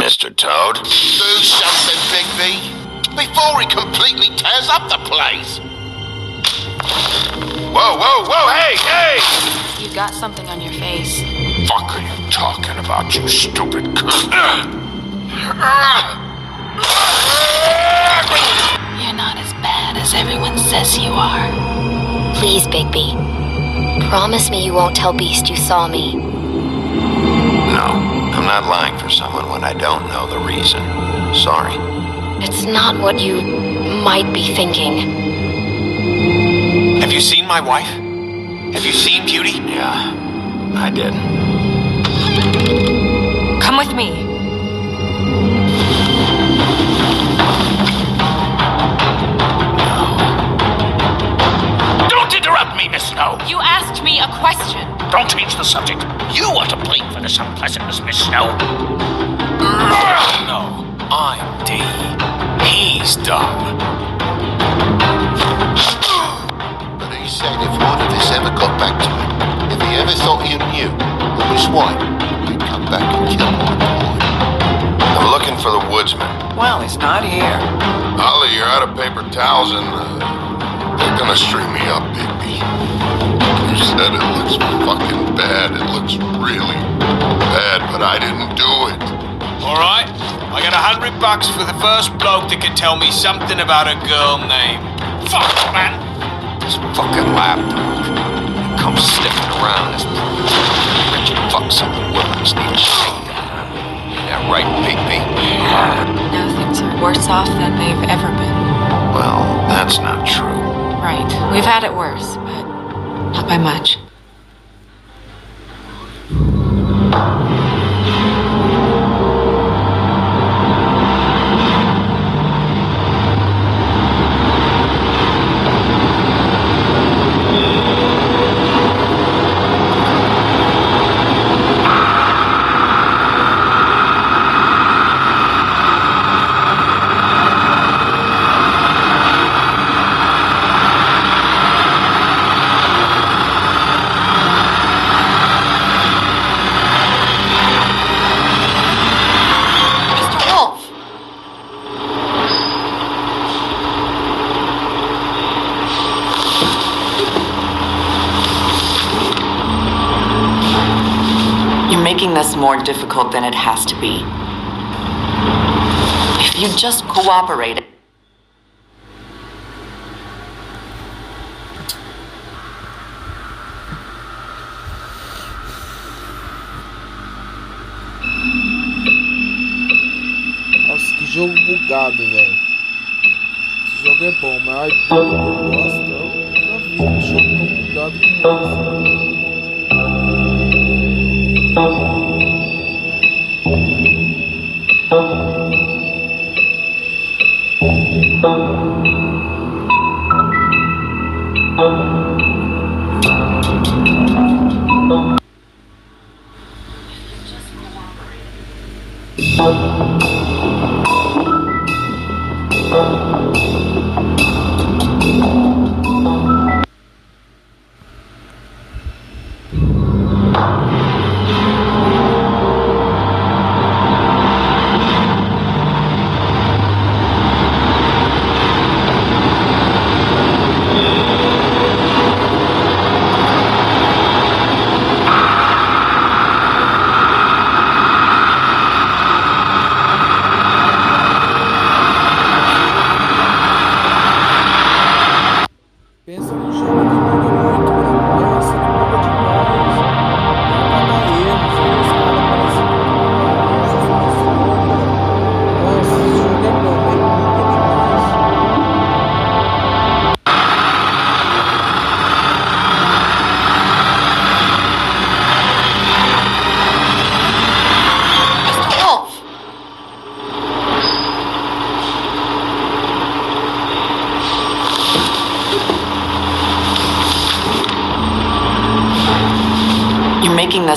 Speaker 8: Mr. Toad?
Speaker 4: Do something, Bigby, before he completely tears up the place.
Speaker 8: Whoa, whoa, whoa, hey, hey!
Speaker 2: You got something on your face.
Speaker 8: Fuck are you talking about, you stupid cunt?
Speaker 2: You're not as bad as everyone says you are.
Speaker 7: Please, Bigby. Promise me you won't tell Beast you saw me.
Speaker 8: No, I'm not lying for someone when I don't know the reason. Sorry.
Speaker 7: It's not what you might be thinking.
Speaker 10: Have you seen my wife? Have you seen Beauty?
Speaker 8: Yeah, I did.
Speaker 2: Come with me.
Speaker 11: Don't interrupt me, Miss Snow.
Speaker 2: You asked me a question.
Speaker 11: Don't change the subject. You are to blame for this unpleasantness, Miss Snow.
Speaker 10: No, I'm D. He's dumb.
Speaker 4: But he said if one of us ever got back to him, if he ever thought you knew or was white, he'd come back and kill my boy.
Speaker 8: I'm looking for the woodsman.
Speaker 9: Well, he's not here.
Speaker 6: Ollie, you're out of paper towels and they're gonna string me up, Bigby. You said it looks fucking bad. It looks really bad, but I didn't do it.
Speaker 10: All right, I got $100 for the first bloke that can tell me something about a girl name. Fuck, man.
Speaker 8: This fucking lapdog. He comes sniffing around this Richard fucks some women's need a shake. Yeah, right, Bigby?
Speaker 2: Now things are worse off than they've ever been.
Speaker 8: Well, that's not true.
Speaker 2: Right. We've had it worse, but not by much.
Speaker 9: Making this more difficult than it has to be. If you just cooperate.
Speaker 5: Nossa, que jogo bugado, velho. Esse jogo é bom, mas ai, eu gosto. Eu nunca vi um jogo tão bugado como esse.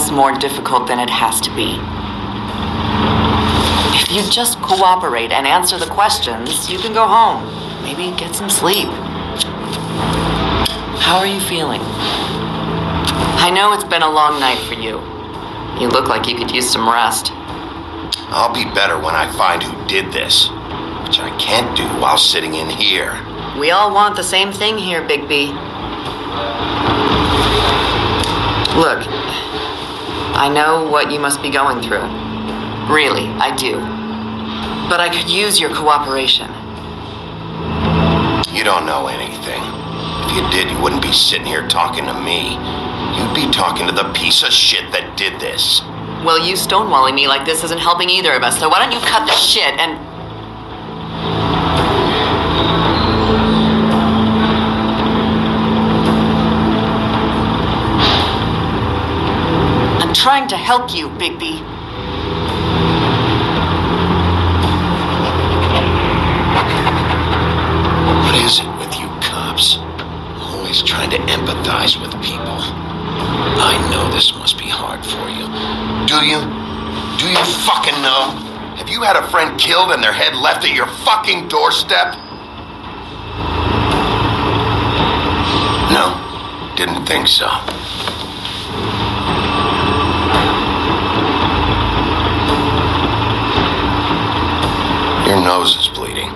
Speaker 9: that's more difficult than it has to be. If you just cooperate and answer the questions, you can go home. Maybe get some sleep. How are you feeling? I know it's been a long night for you. You look like you could use some rest.
Speaker 8: I'll be better when I find who did this, which I can't do while sitting in here.
Speaker 9: We all want the same thing here, Bigby. Look, I know what you must be going through. Really, I do. But I could use your cooperation.
Speaker 8: You don't know anything. If you did, you wouldn't be sitting here talking to me. You'd be talking to the piece of shit that did this.
Speaker 9: Well, you stonewalling me like this isn't helping either of us, so why don't you cut the shit and... I'm trying to help you, Bigby.
Speaker 8: What is it with you cops? Always trying to empathize with people. I know this must be hard for you. Do you? Do you fucking know? Have you had a friend killed and their head left at your fucking doorstep? No, didn't think so. Your nose is bleeding.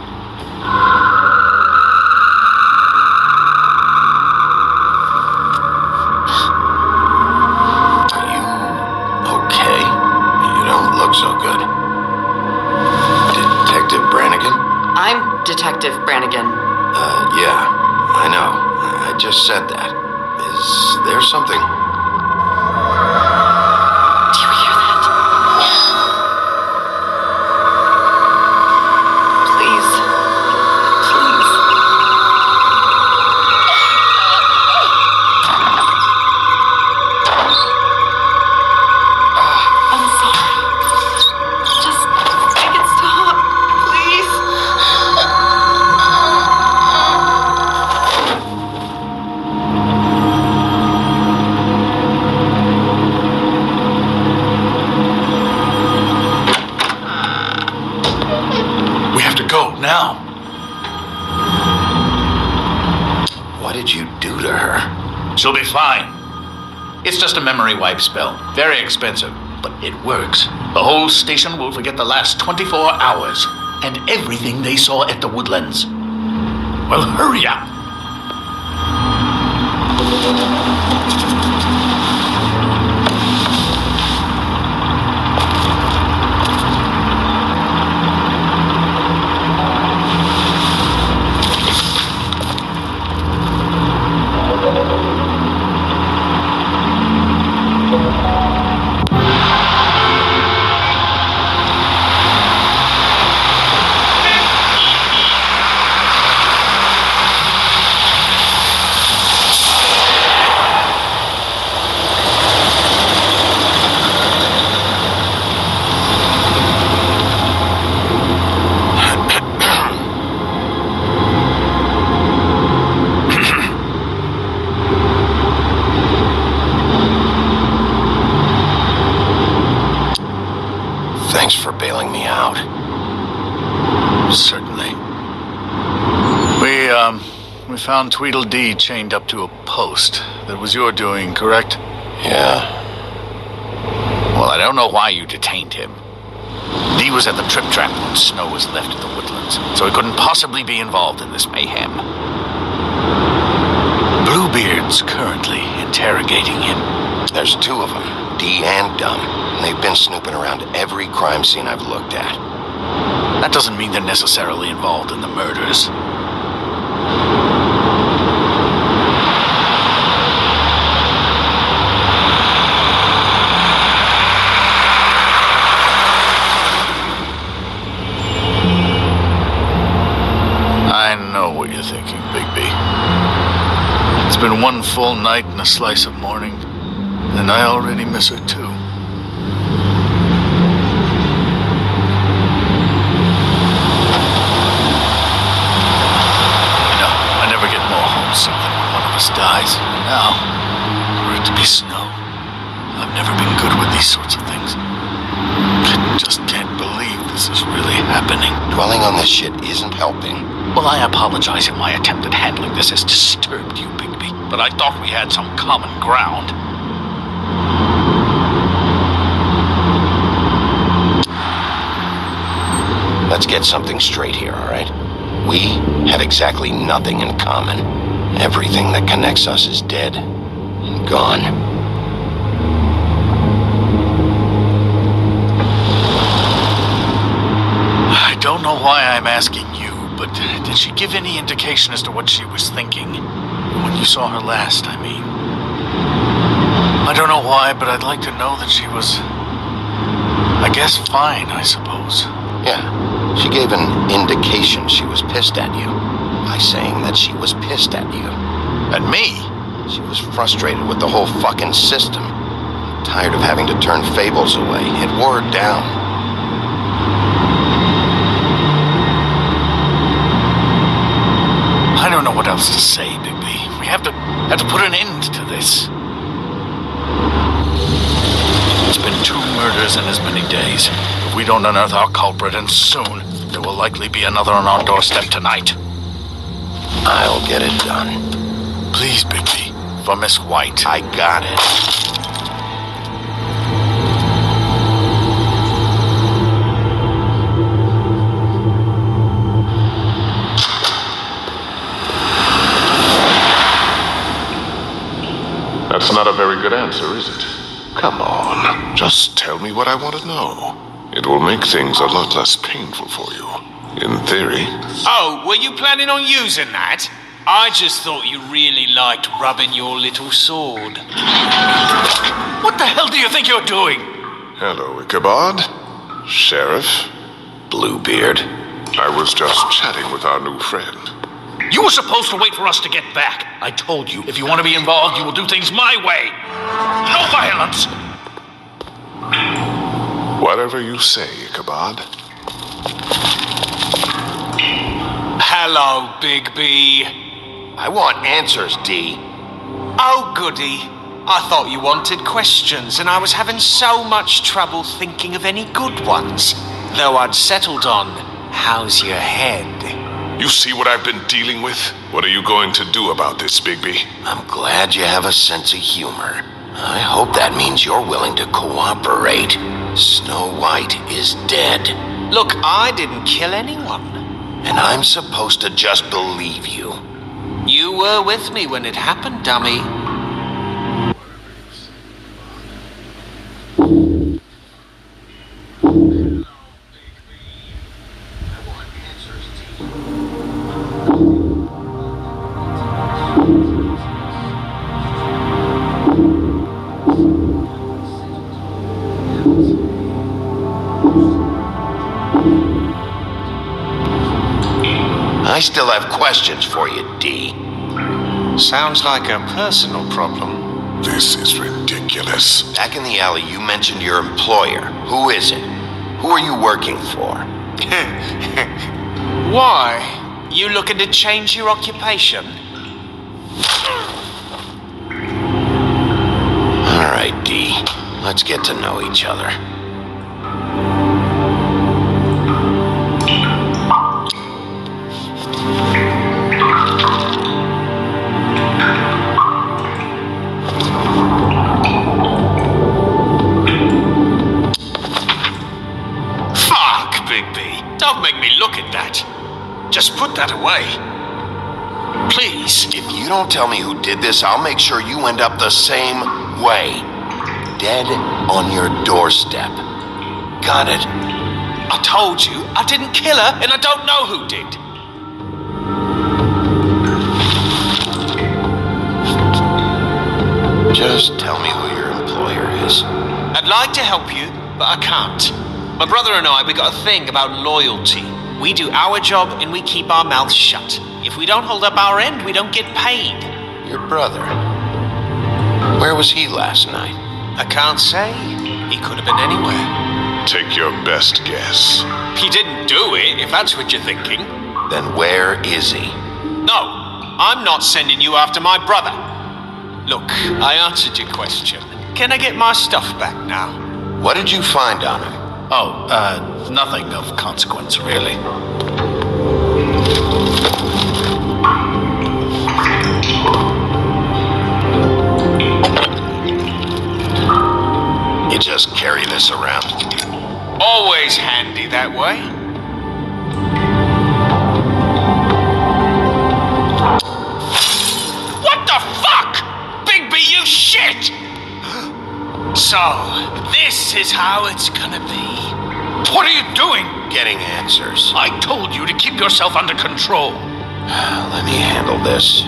Speaker 8: So good. Detective Brannigan?
Speaker 9: I'm Detective Brannigan.
Speaker 8: Yeah, I know. I just said that. Is there something?
Speaker 9: Do you hear that? Please. Please. I'm sorry. Just make it stop, please.
Speaker 12: We have to go now.
Speaker 8: What did you do to her?
Speaker 12: She'll be fine. It's just a memory wipe spell. Very expensive, but it works. The whole station will forget the last 24 hours and everything they saw at the Woodlands. Well, hurry up.
Speaker 8: Thanks for bailing me out.
Speaker 12: Certainly. We found Tweedledee chained up to a post. That was your doing, correct?
Speaker 8: Yeah.
Speaker 12: Well, I don't know why you detained him. Dee was at the Trip Trap when Snow was left at the Woodlands, so he couldn't possibly be involved in this mayhem. Bluebeard's currently interrogating him.
Speaker 8: There's two of them, Dee and Dumb. And they've been snooping around every crime scene I've looked at.
Speaker 12: That doesn't mean they're necessarily involved in the murders. I know what you're thinking, Bigby. It's been one full night and a slice of morning, and I already miss her too. I never get more homesick than when one of us dies. And now, for it to be Snow, I've never been good
Speaker 8: Dwelling on this shit isn't helping.
Speaker 12: Well, I apologize if my attempt at handling this has disturbed you, Bigby, but I thought we had some common ground.
Speaker 8: Let's get something straight here, all right? We have exactly nothing in common. Everything that connects us is dead and gone.
Speaker 12: I don't know why I'm asking you, but did she give any indication as to what she was thinking? When you saw her last, I mean. I don't know why, but I'd like to know that she was, I guess, fine, I suppose.
Speaker 8: Yeah, she gave an indication she was pissed at you by saying that she was pissed at you.
Speaker 12: At me?
Speaker 8: She was frustrated with the whole fucking system. Tired of having to turn Fables away. It wore her down.
Speaker 12: I don't know what else to say, Bigby. We have to put an end to this. It's been 2 murders in as many days. If we don't unearth our culprit, and soon, there will likely be another on our doorstep tonight.
Speaker 8: I'll get it done.
Speaker 12: Please, Bigby. For Miss White.
Speaker 8: I got it.
Speaker 6: That's not a very good answer, is it? Come on, just tell me what I want to know. It will make things a lot less painful for you. In theory.
Speaker 10: Oh, were you planning on using that? I just thought you really liked rubbing your little sword.
Speaker 12: What the hell do you think you're doing?
Speaker 6: Hello, Ichabod. Sheriff.
Speaker 8: Bluebeard.
Speaker 6: I was just chatting with our new friend.
Speaker 12: You were supposed to wait for us to get back. I told you, if you want to be involved, you will do things my way. No violence!
Speaker 6: Whatever you say, Ichabod.
Speaker 10: Hello, Bigby.
Speaker 8: I want answers, D.
Speaker 10: Oh, goody. I thought you wanted questions, and I was having so much trouble thinking of any good ones. Though I'd settled on, how's your head?
Speaker 6: You see what I've been dealing with? What are you going to do about this, Bigby?
Speaker 8: I'm glad you have a sense of humor. I hope that means you're willing to cooperate. Snow White is dead.
Speaker 10: Look, I didn't kill anyone.
Speaker 8: And I'm supposed to just believe you.
Speaker 10: You were with me when it happened, dummy.
Speaker 8: I still have questions for you, D.
Speaker 10: Sounds like a personal problem.
Speaker 6: This is ridiculous.
Speaker 8: Back in the alley, you mentioned your employer. Who is it? Who are you working for?
Speaker 10: Why? You looking to change your occupation?
Speaker 8: All right, D. Let's get to know each other.
Speaker 10: Don't make me look at that. Just put that away. Please.
Speaker 8: If you don't tell me who did this, I'll make sure you end up the same way. Dead on your doorstep. Got it?
Speaker 10: I told you, I didn't kill her, and I don't know who did.
Speaker 8: Just tell me who your employer is.
Speaker 10: I'd like to help you, but I can't. My brother and I, we got a thing about loyalty. We do our job and we keep our mouths shut. If we don't hold up our end, we don't get paid.
Speaker 8: Your brother? Where was he last night?
Speaker 10: I can't say. He could have been anywhere.
Speaker 6: Take your best guess.
Speaker 10: He didn't do it, if that's what you're thinking.
Speaker 8: Then where is he?
Speaker 10: No, I'm not sending you after my brother. Look, I answered your question. Can I get my stuff back now?
Speaker 8: What did you find on him?
Speaker 12: Oh, nothing of consequence, really.
Speaker 8: You just carry this around.
Speaker 10: Always handy that way. What the fuck? Bigby, you shit! So, this is how it's gonna be.
Speaker 12: What are you doing?
Speaker 8: Getting answers.
Speaker 12: I told you to keep yourself under control.
Speaker 8: Let me handle this.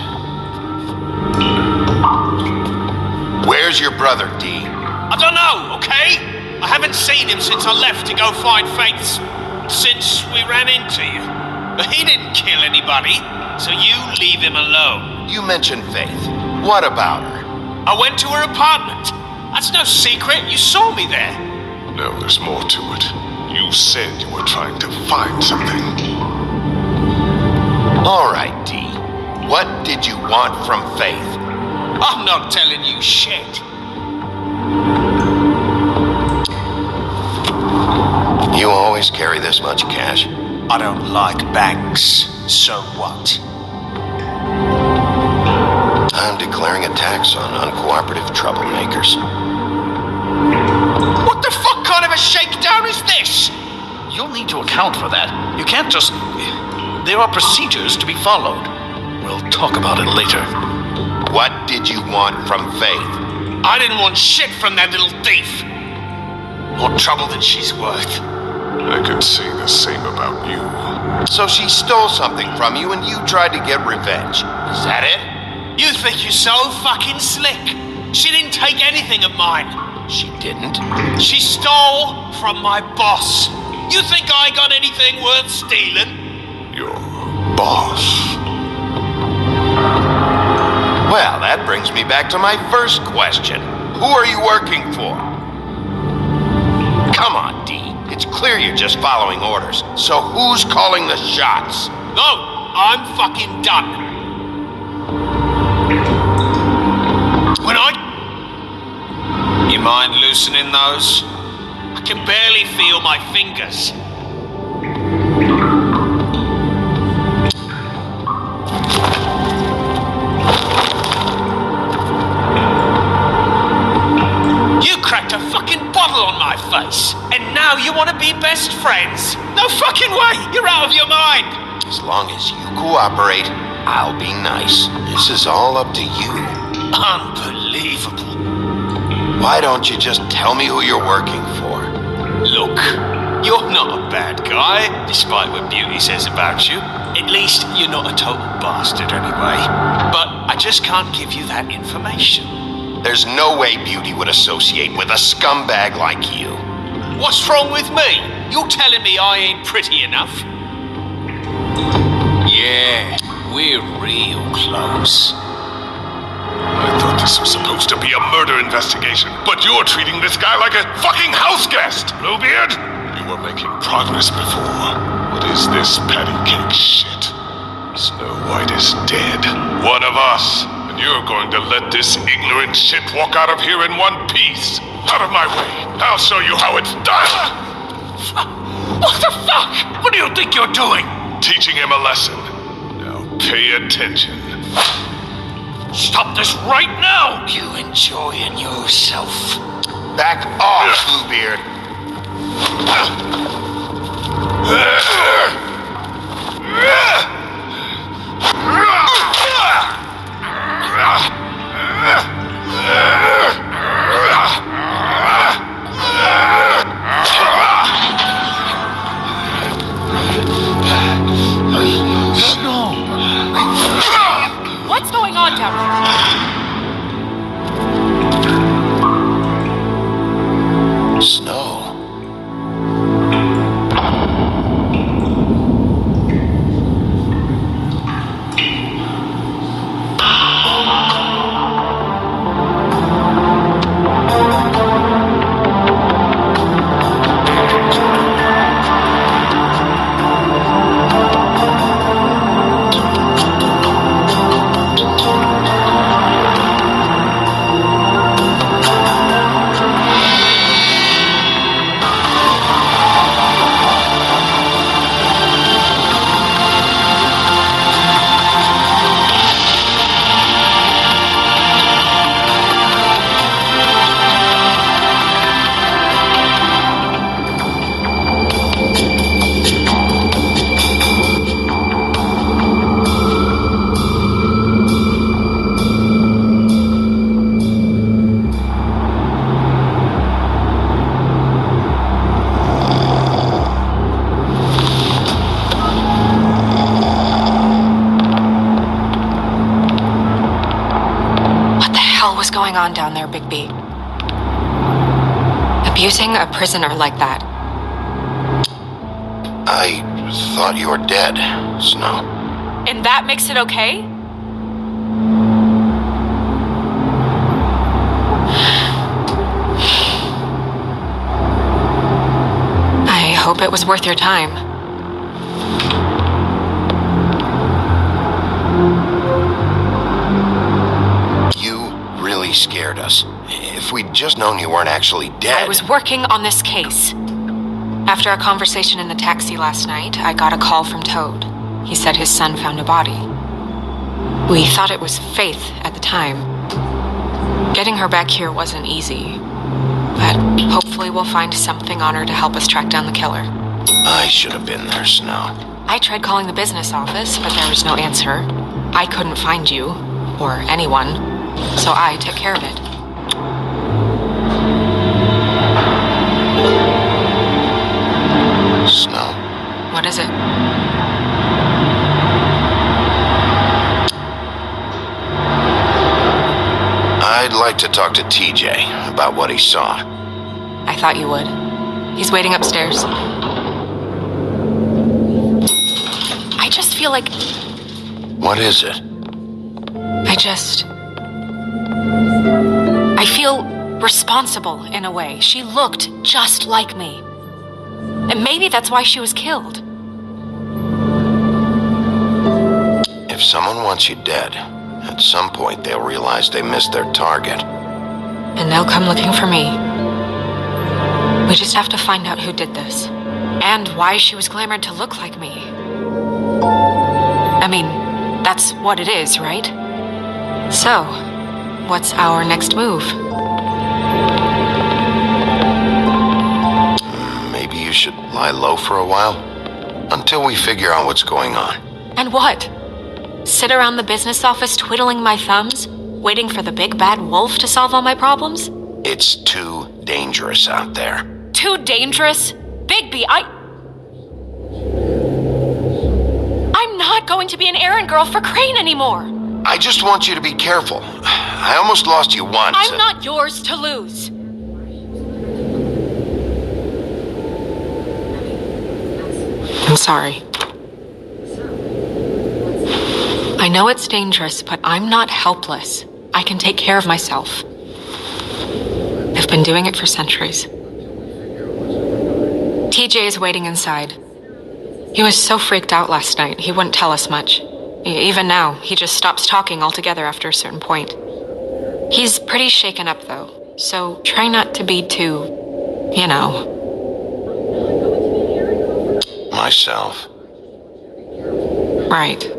Speaker 8: Where's your brother, D?
Speaker 10: I don't know, okay? I haven't seen him since I left to go find Faith. Since we ran into you. But he didn't kill anybody, so you leave him alone.
Speaker 8: You mentioned Faith. What about her?
Speaker 10: I went to her apartment. That's no secret. You saw me there.
Speaker 6: No, there's more to it. You said you were trying to find something.
Speaker 8: All right, D. What did you want from Faith?
Speaker 10: I'm not telling you shit.
Speaker 8: You always carry this much cash?
Speaker 10: I don't like banks. So what?
Speaker 8: I'm declaring a tax on uncooperative troublemakers.
Speaker 10: What the fuck kind of a shakedown is this?
Speaker 12: You'll need to account for that. You can't just... There are procedures to be followed. We'll talk about it later.
Speaker 8: What did you want from Faith?
Speaker 10: I didn't want shit from that little thief. More trouble than she's worth.
Speaker 6: I could say the same about you.
Speaker 8: So she stole something from you and you tried to get revenge. Is that it?
Speaker 10: You think you're so fucking slick. She didn't take anything of mine.
Speaker 8: She didn't?
Speaker 10: She stole from my boss. You think I got anything worth stealing?
Speaker 6: Your boss?
Speaker 8: Well, that brings me back to my first question. Who are you working for? Come on, D. It's clear you're just following orders. So who's calling the shots?
Speaker 10: No, I'm fucking done. You mind loosening those? I can barely feel my fingers. You cracked a fucking bottle on my face, and now you want to be best friends? No fucking way! You're out of your mind!
Speaker 8: As long as you cooperate, I'll be nice. This is all up to you.
Speaker 10: Unbelievable.
Speaker 8: Why don't you just tell me who you're working for?
Speaker 10: Look, you're not a bad guy, despite what Beauty says about you. At least you're not a total bastard anyway. But I just can't give you that information.
Speaker 8: There's no way Beauty would associate with a scumbag like you.
Speaker 10: What's wrong with me? You're telling me I ain't pretty enough? Yeah, we're real close.
Speaker 6: I thought this was supposed to be a murder investigation, but you're treating this guy like a fucking house guest, Bluebeard! We were making progress before. What is this patty cake shit? Snow White is dead. One of us. And you're going to let this ignorant shit walk out of here in one piece. Out of my way. I'll show you how it's done!
Speaker 10: What the fuck? What do you think you're doing?
Speaker 6: Teaching him a lesson. Now pay attention.
Speaker 10: Stop this right now! You enjoying yourself?
Speaker 8: Back off, Bluebeard.
Speaker 2: What's going on down here?
Speaker 8: Snow.
Speaker 2: on down there, Bigby? Abusing a prisoner like that.
Speaker 8: I thought you were dead, Snow.
Speaker 2: And that makes it okay? I hope it was worth your time.
Speaker 8: You really scared us. If we'd just known you weren't actually dead...
Speaker 2: I was working on this case. After a conversation in the taxi last night, I got a call from Toad. He said his son found a body. We thought it was Faith at the time. Getting her back here wasn't easy, but hopefully we'll find something on her to help us track down the killer.
Speaker 8: I should have been there, Snow.
Speaker 2: I tried calling the business office, but there was no answer. I couldn't find you, or anyone, so I took care of it.
Speaker 8: Snow.
Speaker 2: What is it?
Speaker 8: I'd like to talk to TJ about what he saw.
Speaker 2: I thought you would. He's waiting upstairs. I just feel like...
Speaker 8: What is it?
Speaker 2: I feel responsible in a way. She looked just like me. And maybe that's why she was killed.
Speaker 8: If someone wants you dead, at some point they'll realize they missed their target.
Speaker 2: And they'll come looking for me. We just have to find out who did this. And why she was glamored to look like me. I mean, that's what it is, right? So, what's our next move?
Speaker 8: Maybe you should lie low for a while, until we figure out what's going on.
Speaker 2: And what? Sit around the business office twiddling my thumbs, waiting for the big bad wolf to solve all my problems?
Speaker 8: It's too dangerous out there.
Speaker 2: Too dangerous? Bigby, I'm not going to be an errand girl for Crane anymore.
Speaker 8: I just want you to be careful. I almost lost you once.
Speaker 2: I'm not yours to lose. I'm sorry. I know it's dangerous, but I'm not helpless. I can take care of myself. I've been doing it for centuries. TJ is waiting inside. He was so freaked out last night, he wouldn't tell us much. Even now, he just stops talking altogether after a certain point. He's pretty shaken up, though, so try not to be too, you know.
Speaker 8: Myself.
Speaker 2: Right.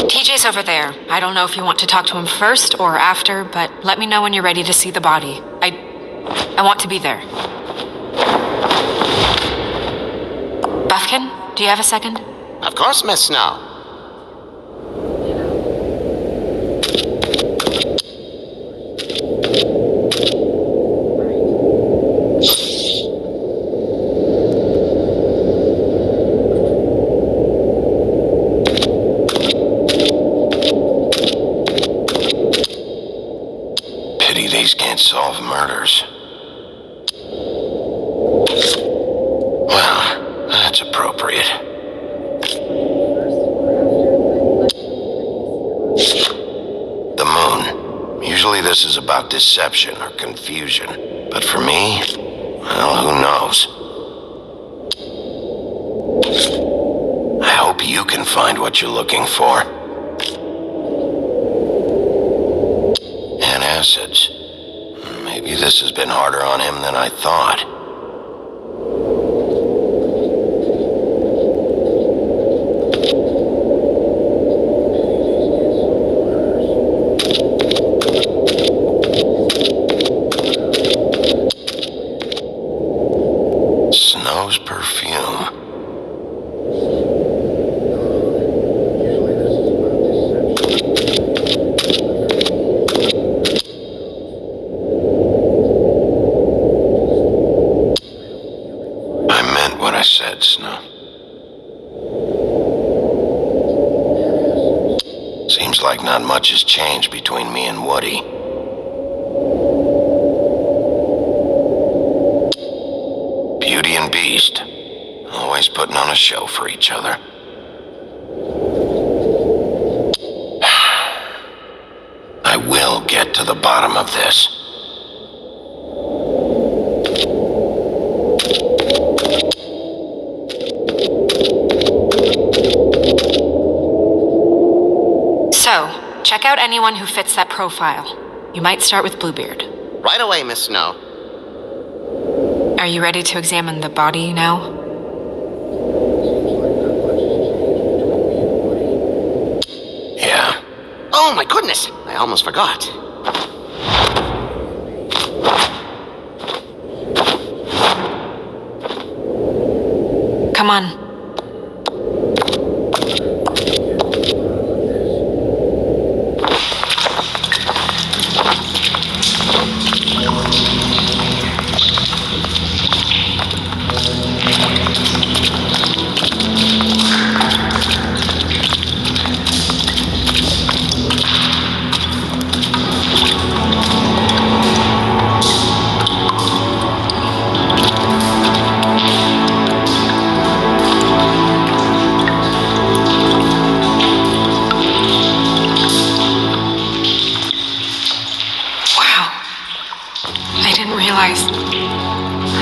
Speaker 2: TJ's over there. I don't know if you want to talk to him first or after, but let me know when you're ready to see the body. I want to be there. Buffkin, do you have a second?
Speaker 4: Of course, Miss Snow.
Speaker 8: Pity these can't solve murders. Well, that's appropriate. The moon. Usually this is about deception or confusion. But for me, well, who knows? I hope you can find what you're looking for. Acids. Maybe this has been harder on him than I thought. Snow's perfume. not much has changed between me and Woody. Beauty and Beast. Always putting on a show for each other. I will get to the bottom of this.
Speaker 2: So, check out anyone who fits that profile. You might start with Bluebeard.
Speaker 13: Right away, Miss Snow.
Speaker 2: Are you ready to examine the body now?
Speaker 8: Yeah.
Speaker 13: Oh my goodness! I almost forgot.
Speaker 2: Come on.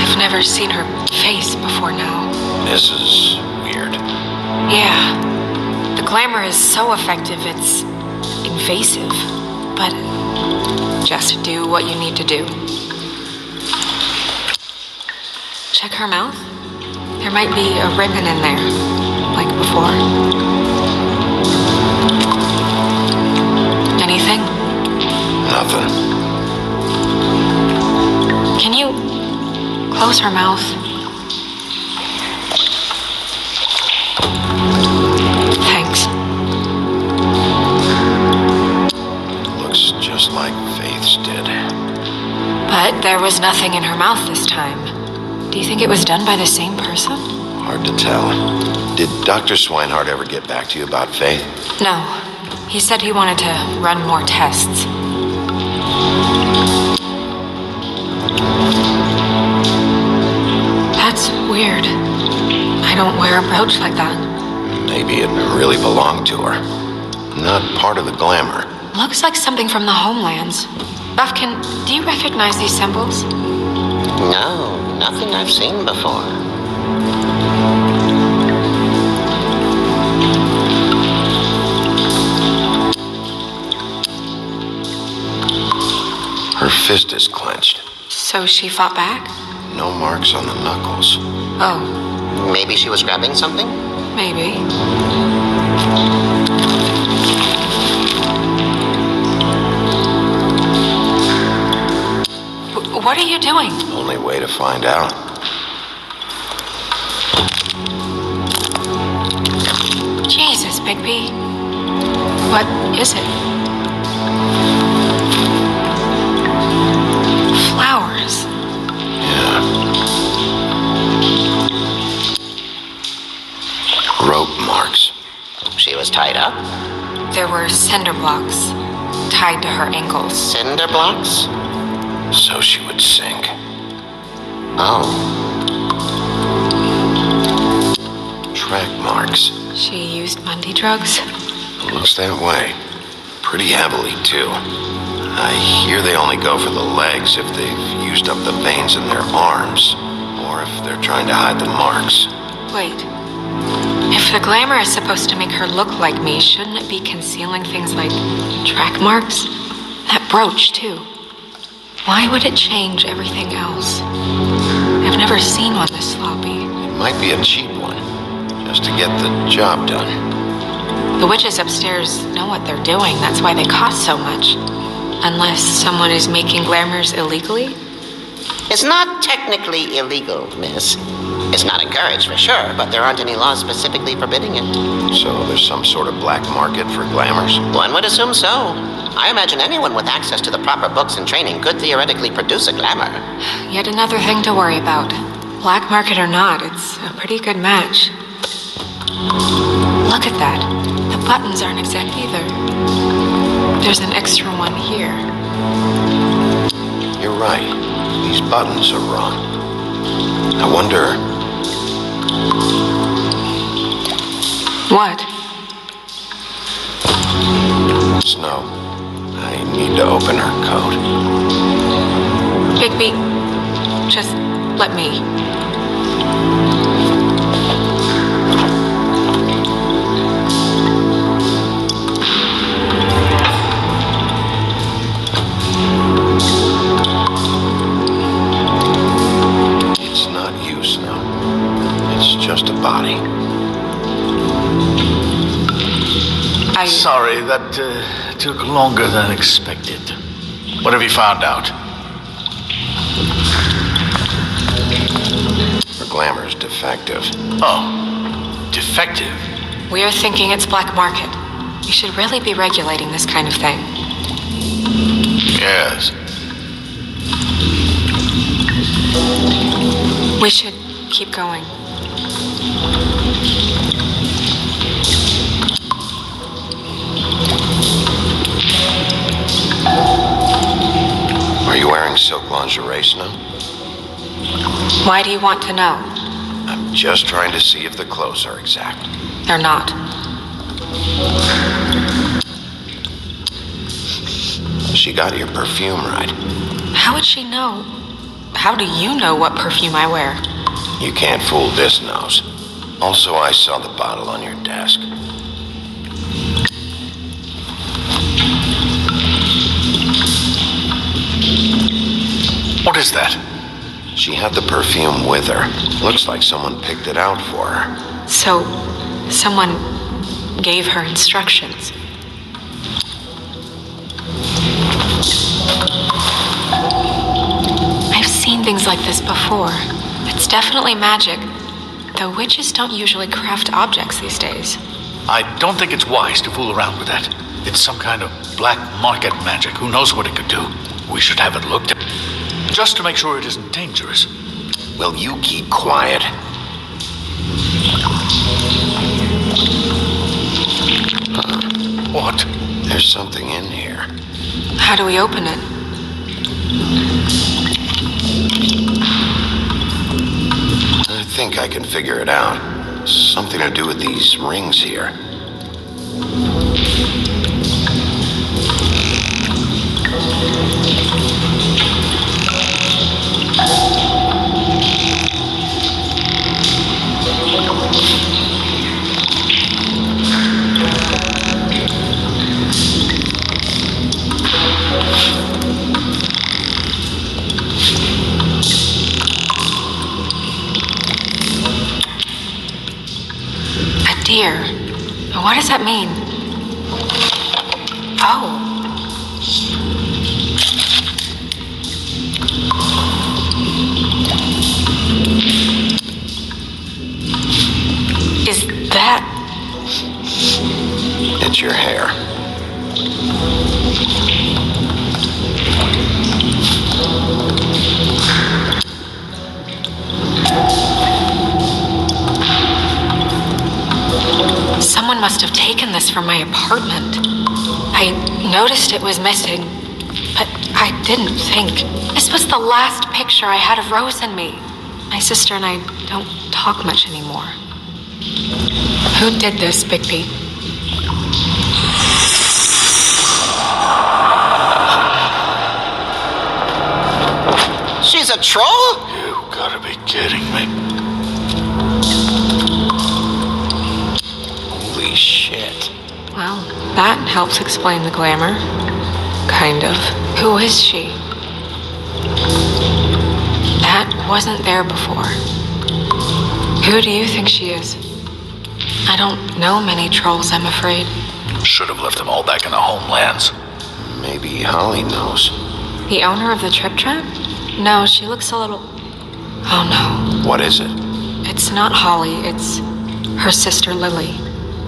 Speaker 2: I've never seen her face before now.
Speaker 8: This is weird.
Speaker 2: Yeah. The glamour is so effective, it's invasive. But just do what you need to do. Check her mouth. There might be a ribbon in there, like before. Anything?
Speaker 8: Nothing.
Speaker 2: Can you close her mouth? Thanks.
Speaker 8: Looks just like Faith's did.
Speaker 2: But there was nothing in her mouth this time. Do you think it was done by the same person?
Speaker 8: Hard to tell. Did Dr. Swinehart ever get back to you about Faith?
Speaker 2: No. He said he wanted to run more tests. That's weird. I don't wear a brooch like that.
Speaker 8: Maybe it really belonged to her. Not part of the glamour.
Speaker 2: Looks like something from the homelands. Buffkin, do you recognize these symbols?
Speaker 13: No, nothing I've seen before.
Speaker 8: Her fist is clenched.
Speaker 2: So she fought back?
Speaker 8: No marks on the knuckles.
Speaker 2: Oh.
Speaker 13: Maybe she was grabbing something?
Speaker 2: Maybe. What are you doing?
Speaker 8: Only way to find out.
Speaker 2: Jesus, Bigby. What is it? Flowers.
Speaker 8: Yeah. Rope marks.
Speaker 13: She was tied up?
Speaker 2: There were cinder blocks tied to her ankles.
Speaker 13: Cinder blocks?
Speaker 8: So she would sink.
Speaker 13: Oh.
Speaker 8: Track marks.
Speaker 2: She used Mundy drugs?
Speaker 8: Looks that way. Pretty heavily, too. I hear they only go for the legs if they've used up the veins in their arms, or if they're trying to hide the marks.
Speaker 2: Wait. If the glamour is supposed to make her look like me, shouldn't it be concealing things like track marks? That brooch, too. Why would it change everything else? I've never seen one this sloppy.
Speaker 8: It might be a cheap one, just to get the job done.
Speaker 2: The witches upstairs know what they're doing. That's why they cost so much. Unless someone is making glamours illegally?
Speaker 13: It's not technically illegal, miss. It's not encouraged for sure, but there aren't any laws specifically forbidding it.
Speaker 8: So there's some sort of black market for glamours?
Speaker 13: One would assume so. I imagine anyone with access to the proper books and training could theoretically produce a glamour.
Speaker 2: Yet another thing to worry about. Black market or not, it's a pretty good match. Look at that. The buttons aren't exact either. There's an extra one here.
Speaker 8: You're right. These buttons are wrong. I wonder...
Speaker 2: What?
Speaker 8: Snow, I need to open her coat.
Speaker 2: Bigby, just let me.
Speaker 8: It's not you, Snow. It's just a body.
Speaker 12: Sorry, that took longer than expected. What have you found out?
Speaker 8: Her glamour's defective.
Speaker 12: Oh, defective?
Speaker 2: We're thinking it's black market. We should really be regulating this kind of thing.
Speaker 12: Yes.
Speaker 2: We should keep going.
Speaker 8: Are you wearing silk lingerie, Snow?
Speaker 2: Why do you want to know?
Speaker 8: I'm just trying to see if the clothes are exact.
Speaker 2: They're not.
Speaker 8: She got your perfume right.
Speaker 2: How would she know? How do you know what perfume I wear?
Speaker 8: You can't fool this nose. Also, I saw the bottle on your desk.
Speaker 12: What is that?
Speaker 8: She had the perfume with her. Looks like someone picked it out for her.
Speaker 2: So, someone gave her instructions. I've seen things like this before. It's definitely magic, though witches don't usually craft objects these days.
Speaker 12: I don't think it's wise to fool around with that. It's some kind of black market magic. Who knows what it could do? We should have it looked at. Just to make sure it isn't dangerous.
Speaker 8: Will you keep quiet?
Speaker 12: What?
Speaker 8: There's something in here.
Speaker 2: How do we open it?
Speaker 8: I think I can figure it out. Something to do with these rings here.
Speaker 2: Dear, what does that mean? Oh. Is that...
Speaker 8: It's your hair.
Speaker 2: Someone must have taken this from my apartment. I noticed it was missing, but I didn't think. This was the last picture I had of Rose and me. My sister and I don't talk much anymore. Who did this, Bigby?
Speaker 13: She's a troll?
Speaker 12: You gotta be kidding me.
Speaker 8: Holy shit.
Speaker 2: Well, that helps explain the glamour. Kind of. Who is she? That wasn't there before. Who do you think she is? I don't know many trolls, I'm afraid.
Speaker 12: Should have left them all back in the homelands.
Speaker 8: Maybe Holly knows.
Speaker 2: The owner of the Trip Trap? No, she looks a little... Oh no.
Speaker 8: What is it?
Speaker 2: It's not Holly, it's her sister Lily.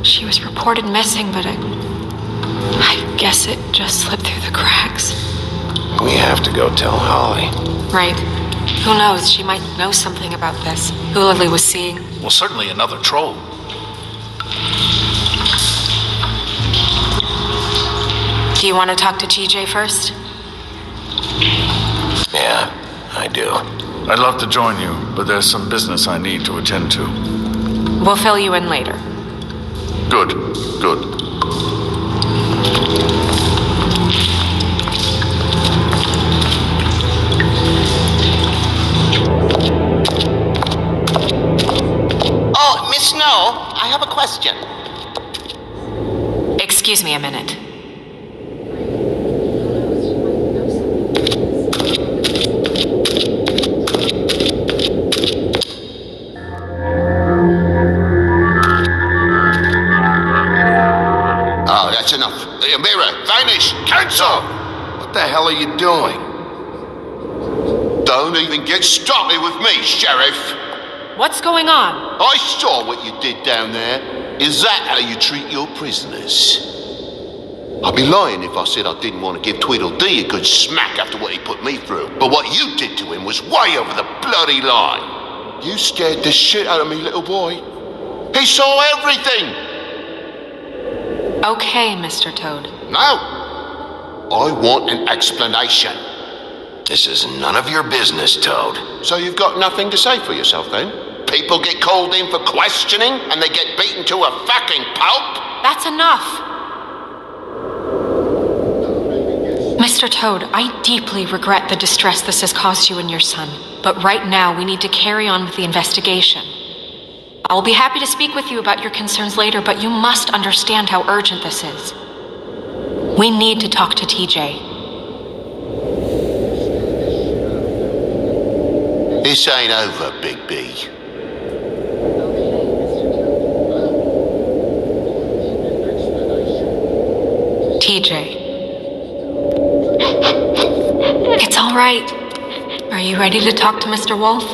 Speaker 2: She was reported missing, but I guess it just slipped through the cracks.
Speaker 8: We have to go tell Holly.
Speaker 2: Right. Who knows, she might know something about this. Who Lily was seeing.
Speaker 12: Well, certainly another troll.
Speaker 2: Do you want to talk to TJ first?
Speaker 8: Yeah, I do.
Speaker 12: I'd love to join you, but there's some business I need to attend to.
Speaker 2: We'll fill you in later.
Speaker 12: Good, good.
Speaker 13: Oh, Miss Snow, I have a question.
Speaker 2: Excuse me a minute.
Speaker 4: Oh, that's enough. Amira, vanish! Cancel!
Speaker 8: What the hell are you doing?
Speaker 4: Don't even get started with me, Sheriff.
Speaker 2: What's going on?
Speaker 4: I saw what you did down there. Is that how you treat your prisoners? I'd be lying if I said I didn't want to give Tweedledee a good smack after what he put me through. But what you did to him was way over the bloody line. You scared the shit out of me, little boy. He saw everything.
Speaker 2: Okay, Mr. Toad.
Speaker 4: No. I want an explanation.
Speaker 8: This is none of your business, Toad.
Speaker 4: So you've got nothing to say for yourself, then? People get called in for questioning and they get beaten to a fucking pulp?
Speaker 2: That's enough. Mr. Toad, I deeply regret the distress this has caused you and your son. But right now, we need to carry on with the investigation. I will be happy to speak with you about your concerns later, but you must understand how urgent this is. We need to talk to TJ.
Speaker 4: This ain't over, Big B.
Speaker 2: TJ. It's all right. Are you ready to talk to Mr. Wolf?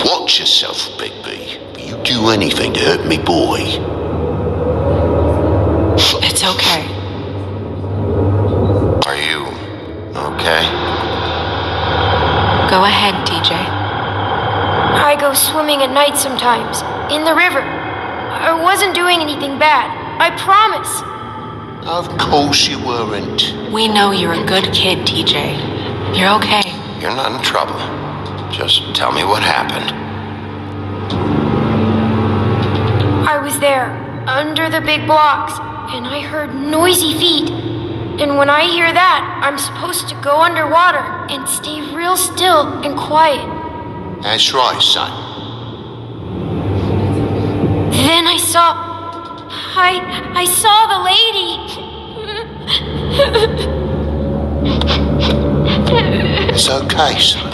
Speaker 4: Watch yourself, Big B. You do anything to hurt me, boy.
Speaker 2: It's okay.
Speaker 8: Are you okay?
Speaker 2: Go ahead, TJ.
Speaker 14: I go swimming at night sometimes, in the river. I wasn't doing anything bad, I promise.
Speaker 4: Of course you weren't.
Speaker 2: We know you're a good kid, TJ. You're okay.
Speaker 8: You're not in trouble. Just tell me what happened.
Speaker 14: I was there, under the big blocks, and I heard noisy feet. And when I hear that, I'm supposed to go underwater and stay real still and quiet.
Speaker 4: That's right, son.
Speaker 14: Then I saw the lady.
Speaker 4: It's okay, son.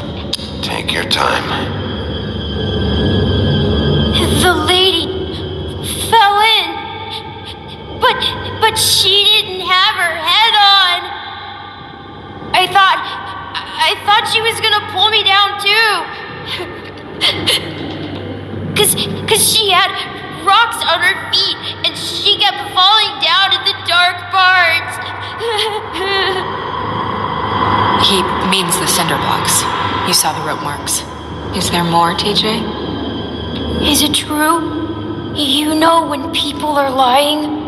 Speaker 8: Take your time.
Speaker 14: The lady fell in. But she didn't have her head on. I thought she was gonna pull me down too. Cause she had rocks on her feet and she kept falling down in the dark parts.
Speaker 2: He means the cinder blocks. You saw the rope marks. Is there more, TJ?
Speaker 14: Is it true? You know when people are lying?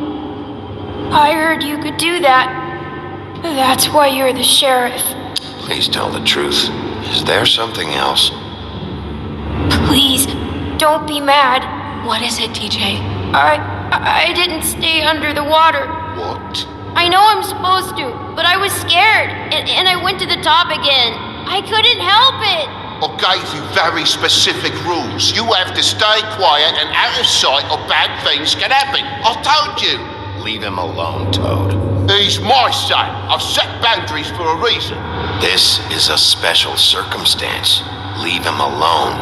Speaker 14: I heard you could do that. That's why you're the sheriff.
Speaker 8: Please tell the truth. Is there something else?
Speaker 14: Please, don't be mad.
Speaker 2: What is it, TJ?
Speaker 14: I didn't stay under the water.
Speaker 4: What?
Speaker 14: I know I'm supposed to, but I was scared, and I went to the top again. I couldn't help it.
Speaker 4: I gave you very specific rules. You have to stay quiet and out of sight or bad things can happen. I told you.
Speaker 8: Leave him alone, Toad.
Speaker 4: He's my son. I've set boundaries for a reason.
Speaker 8: This is a special circumstance. Leave him alone.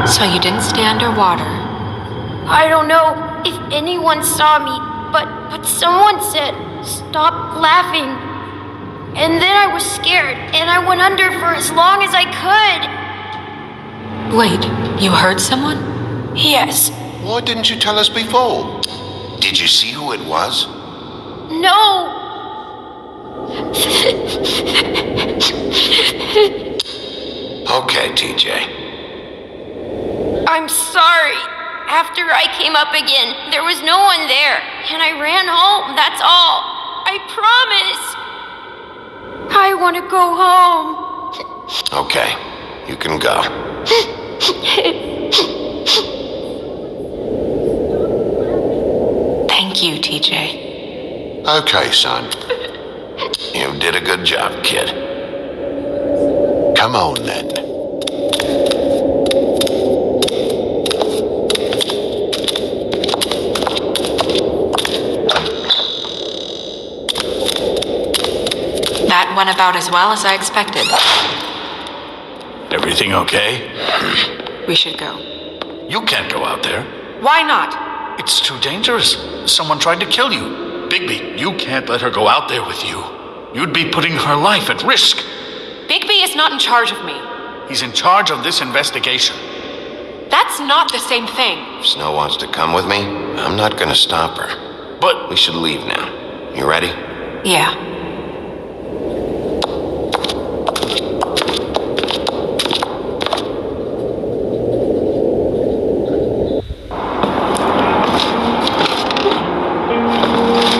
Speaker 2: So you didn't stay underwater?
Speaker 14: I don't know if anyone saw me, but someone said, "Stop laughing." And then I was scared, and I went under for as long as I could.
Speaker 2: Wait, you heard someone?
Speaker 14: Yes.
Speaker 4: Why didn't you tell us before?
Speaker 8: Did you see who it was?
Speaker 14: No.
Speaker 8: Okay, TJ.
Speaker 14: I'm sorry. After I came up again, there was no one there, and I ran home, that's all. I promise. I want to go home.
Speaker 8: Okay, you can go.
Speaker 2: Thank you, TJ.
Speaker 4: Okay, son.
Speaker 8: You did a good job, kid.
Speaker 4: Come on, then.
Speaker 2: That went about as well as I expected.
Speaker 12: Everything okay?
Speaker 2: We should go.
Speaker 12: You can't go out there.
Speaker 2: Why not?
Speaker 12: It's too dangerous. Someone tried to kill you. Bigby, you can't let her go out there with you. You'd be putting her life at risk.
Speaker 2: Bigby is not in charge of me.
Speaker 12: He's in charge of this investigation.
Speaker 2: That's not the same thing.
Speaker 8: If Snow wants to come with me, I'm not gonna stop her.
Speaker 12: But
Speaker 8: we should leave now. You ready?
Speaker 2: Yeah.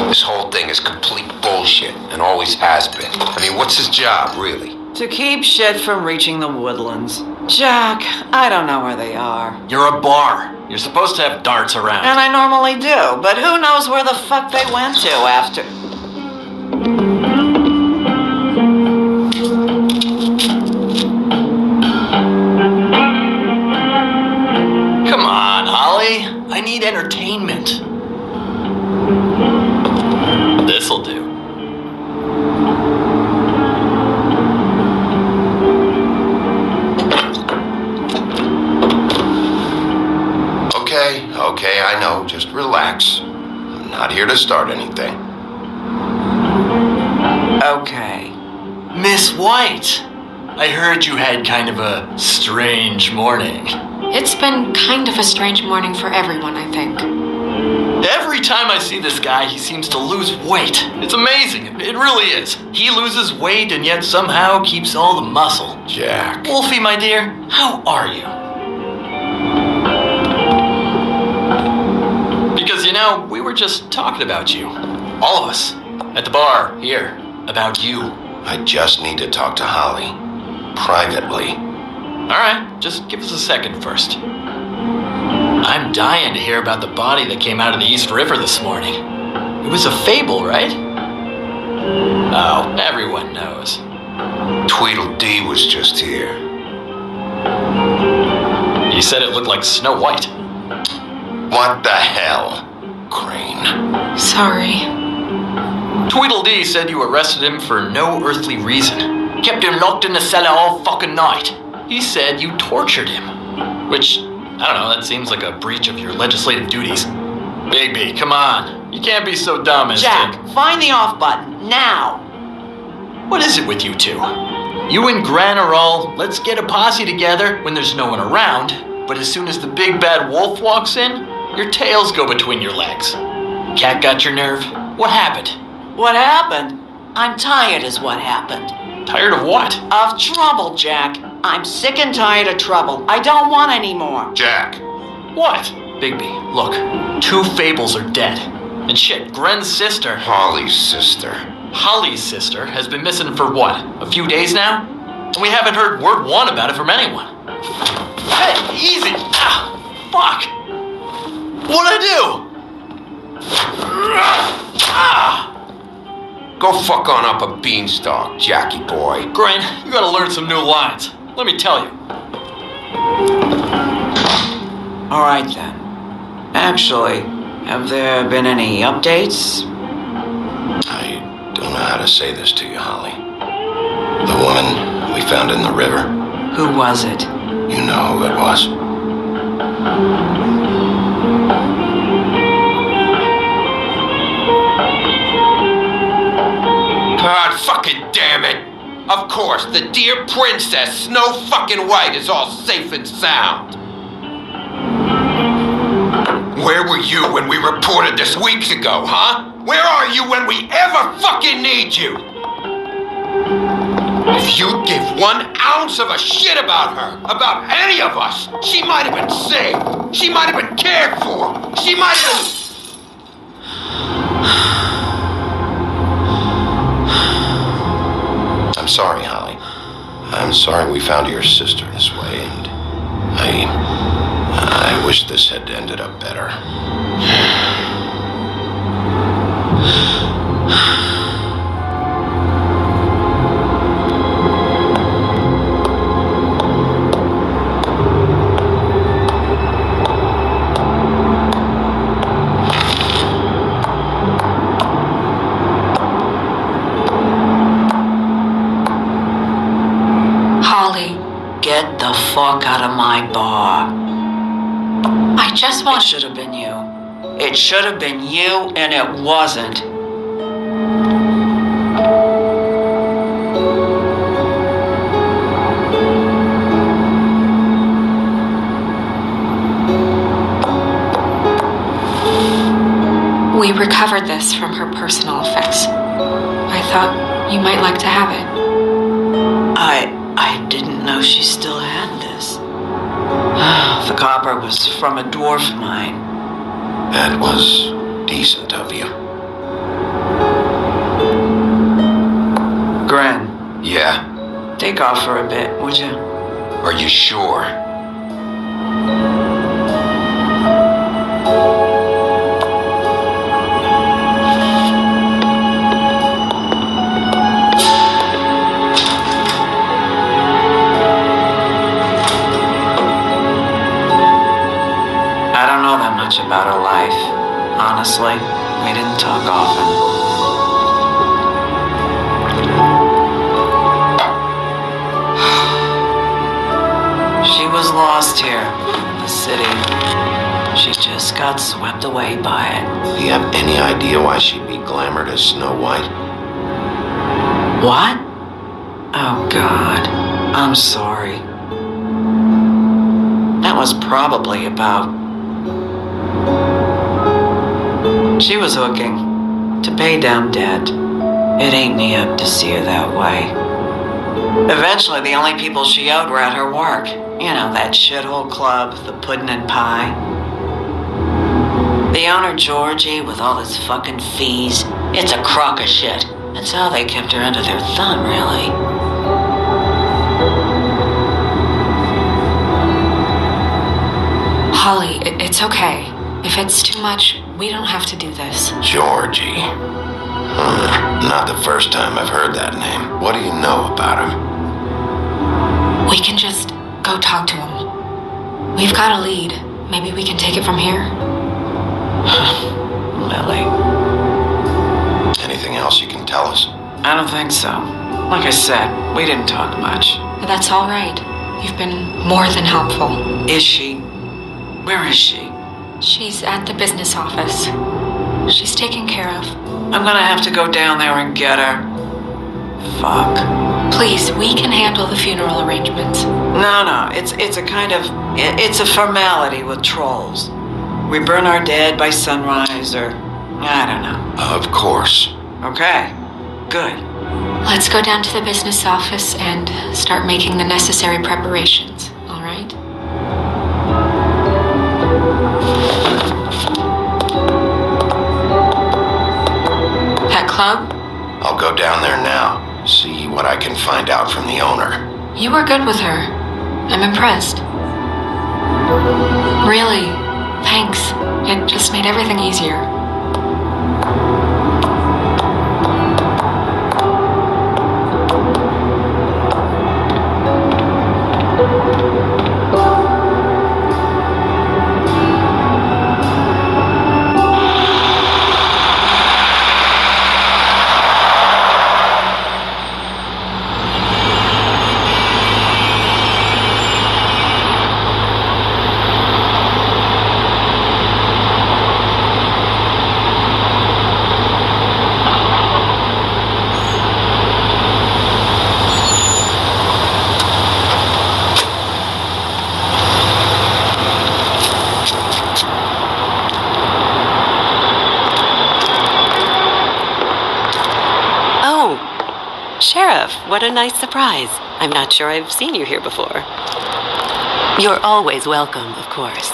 Speaker 8: This whole thing is complete bullshit, and always has been. I mean, what's his job, really?
Speaker 9: To keep shit from reaching the woodlands. Jack, I don't know where they are.
Speaker 15: You're a bar. You're supposed to have darts around.
Speaker 9: And I normally do, but who knows where the fuck they went to after...
Speaker 15: Come on, Holly. I need entertainment. This'll do.
Speaker 8: Okay, I know. Just relax. I'm not here to start anything.
Speaker 9: Okay.
Speaker 15: Miss White, I heard you had kind of a strange morning.
Speaker 2: It's been kind of a strange morning for everyone, I think.
Speaker 15: Every time I see this guy, he seems to lose weight. It's amazing. It really is. He loses weight and yet somehow keeps all the muscle.
Speaker 8: Jack.
Speaker 15: Wolfie, my dear, how are you? Because, you know, we were just talking about you. All of us. At the bar, here. About you.
Speaker 8: I just need to talk to Holly. Privately.
Speaker 15: Alright, just give us a second first. I'm dying to hear about the body that came out of the East River this morning. It was a fable, right? Oh, everyone knows.
Speaker 8: Tweedledee was just here.
Speaker 15: You said it looked like Snow White.
Speaker 8: What the hell, Crane?
Speaker 2: Sorry.
Speaker 15: Tweedledee said you arrested him for no earthly reason. Kept him locked in the cellar all fucking night. He said you tortured him. Which, I don't know, that seems like a breach of your legislative duties. Bigby, come on. You can't be so dumb as
Speaker 9: Jack,
Speaker 15: to...
Speaker 9: find the off button, now!
Speaker 15: What is it with you two? You and Gran are all, let's get a posse together when there's no one around, but as soon as the big bad wolf walks in, your tails go between your legs. Cat got your nerve? What happened?
Speaker 9: What happened? I'm tired is what happened.
Speaker 15: Tired of what?
Speaker 9: Of trouble, Jack. I'm sick and tired of trouble. I don't want any more.
Speaker 8: Jack.
Speaker 15: What? Bigby, look. 2 fables are dead. And shit, Gren's sister...
Speaker 8: Holly's sister.
Speaker 15: Holly's sister has been missing for what? A few days now? And we haven't heard word one about it from anyone. Hey, easy! Ah, fuck! What'd I do? Ah!
Speaker 8: Go fuck on up a beanstalk, Jackie boy.
Speaker 15: Gren, you gotta learn some new lines. Let me tell you.
Speaker 9: All right, then. Actually, have there been any updates?
Speaker 8: I don't know how to say this to you, Holly. The woman we found in the river.
Speaker 9: Who was it?
Speaker 8: You know who it was. God fucking damn it! Of course, the dear princess, Snow fucking White, is all safe and sound. Where were you when we reported this weeks ago, huh? Where are you when we ever fucking need you? If you'd give 1 ounce of a shit about her, about any of us, she might have been saved. She might have been cared for. She might have been... I'm sorry, Holly. I'm sorry we found your sister this way, and I wish this had ended up better.
Speaker 9: Get the fuck out of my bar.
Speaker 2: I just want...
Speaker 9: It should have been you. It should have been you, and it wasn't.
Speaker 2: We recovered this from her personal effects. I thought you might like to have it.
Speaker 9: I didn't know she still had this. The copper was from a dwarf mine.
Speaker 8: That was decent of you.
Speaker 9: Gren.
Speaker 8: Yeah?
Speaker 9: Take off for a bit, would you?
Speaker 8: Are you sure?
Speaker 9: I don't know that much about her life. Honestly, we didn't talk often. She was lost here in the city. She just got swept away by it.
Speaker 8: Do you have any idea why she'd be glamored as Snow White?
Speaker 9: What? Oh, God. I'm sorry. That was probably about... She was hooking to pay down debt. It ain't me up to see her that way. Eventually, the only people she owed were at her work. You know, that shithole club, the Puddin' and Pie. The owner, Georgie, with all his fucking fees, it's a crock of shit. That's how they kept her under their thumb, really.
Speaker 2: Holly, it's okay. If it's too much, we don't have to do this.
Speaker 8: Georgie. Not the first time I've heard that name. What do you know about him?
Speaker 2: We can just go talk to him. We've got a lead. Maybe we can take it from here.
Speaker 9: Lily.
Speaker 8: Anything else you can tell us?
Speaker 9: I don't think so. Like I said, we didn't talk much.
Speaker 2: But that's all right. You've been more than helpful.
Speaker 9: Is she? Where is she?
Speaker 2: She's at the business office. She's taken care of.
Speaker 9: I'm gonna have to go down there and get her. Fuck.
Speaker 2: Please, we can handle the funeral arrangements.
Speaker 9: No, it's a kind of... It's a formality with trolls. We burn our dead by sunrise, or... I don't know.
Speaker 8: Of course.
Speaker 9: Okay. Good.
Speaker 2: Let's go down to the business office and start making the necessary preparations, all right? Pet club?
Speaker 8: I'll go down there now. See what I can find out from the owner.
Speaker 2: You were good with her. I'm impressed. Really, thanks. It just made everything easier.
Speaker 16: Sheriff, what a nice surprise. I'm not sure I've seen you here before. You're always welcome, of course.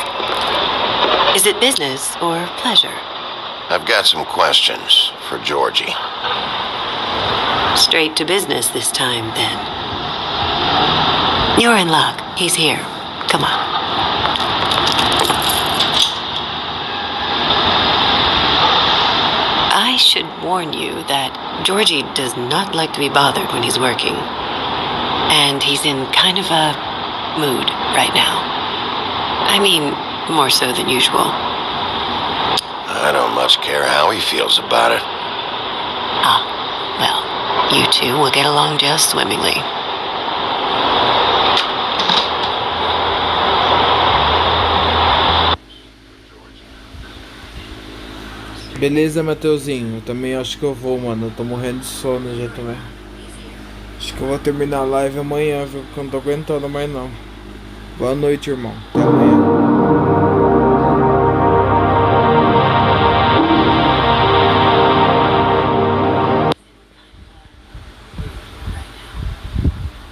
Speaker 16: Is it business or pleasure?
Speaker 8: I've got some questions for Georgie.
Speaker 16: Straight to business this time, then. You're in luck. He's here. Come on. I should warn you that Georgie does not like to be bothered when he's working. And he's in kind of a mood right now. I mean, more so than usual.
Speaker 8: I don't much care how he feels about it.
Speaker 16: Ah, well, you two will get along just swimmingly.
Speaker 5: Beleza, Mateuzinho. Eu também acho que eu vou, mano. Eu tô morrendo de sono já também. Acho que eu vou terminar a live amanhã, viu? Porque eu não tô aguentando mais não. Boa noite, irmão. Até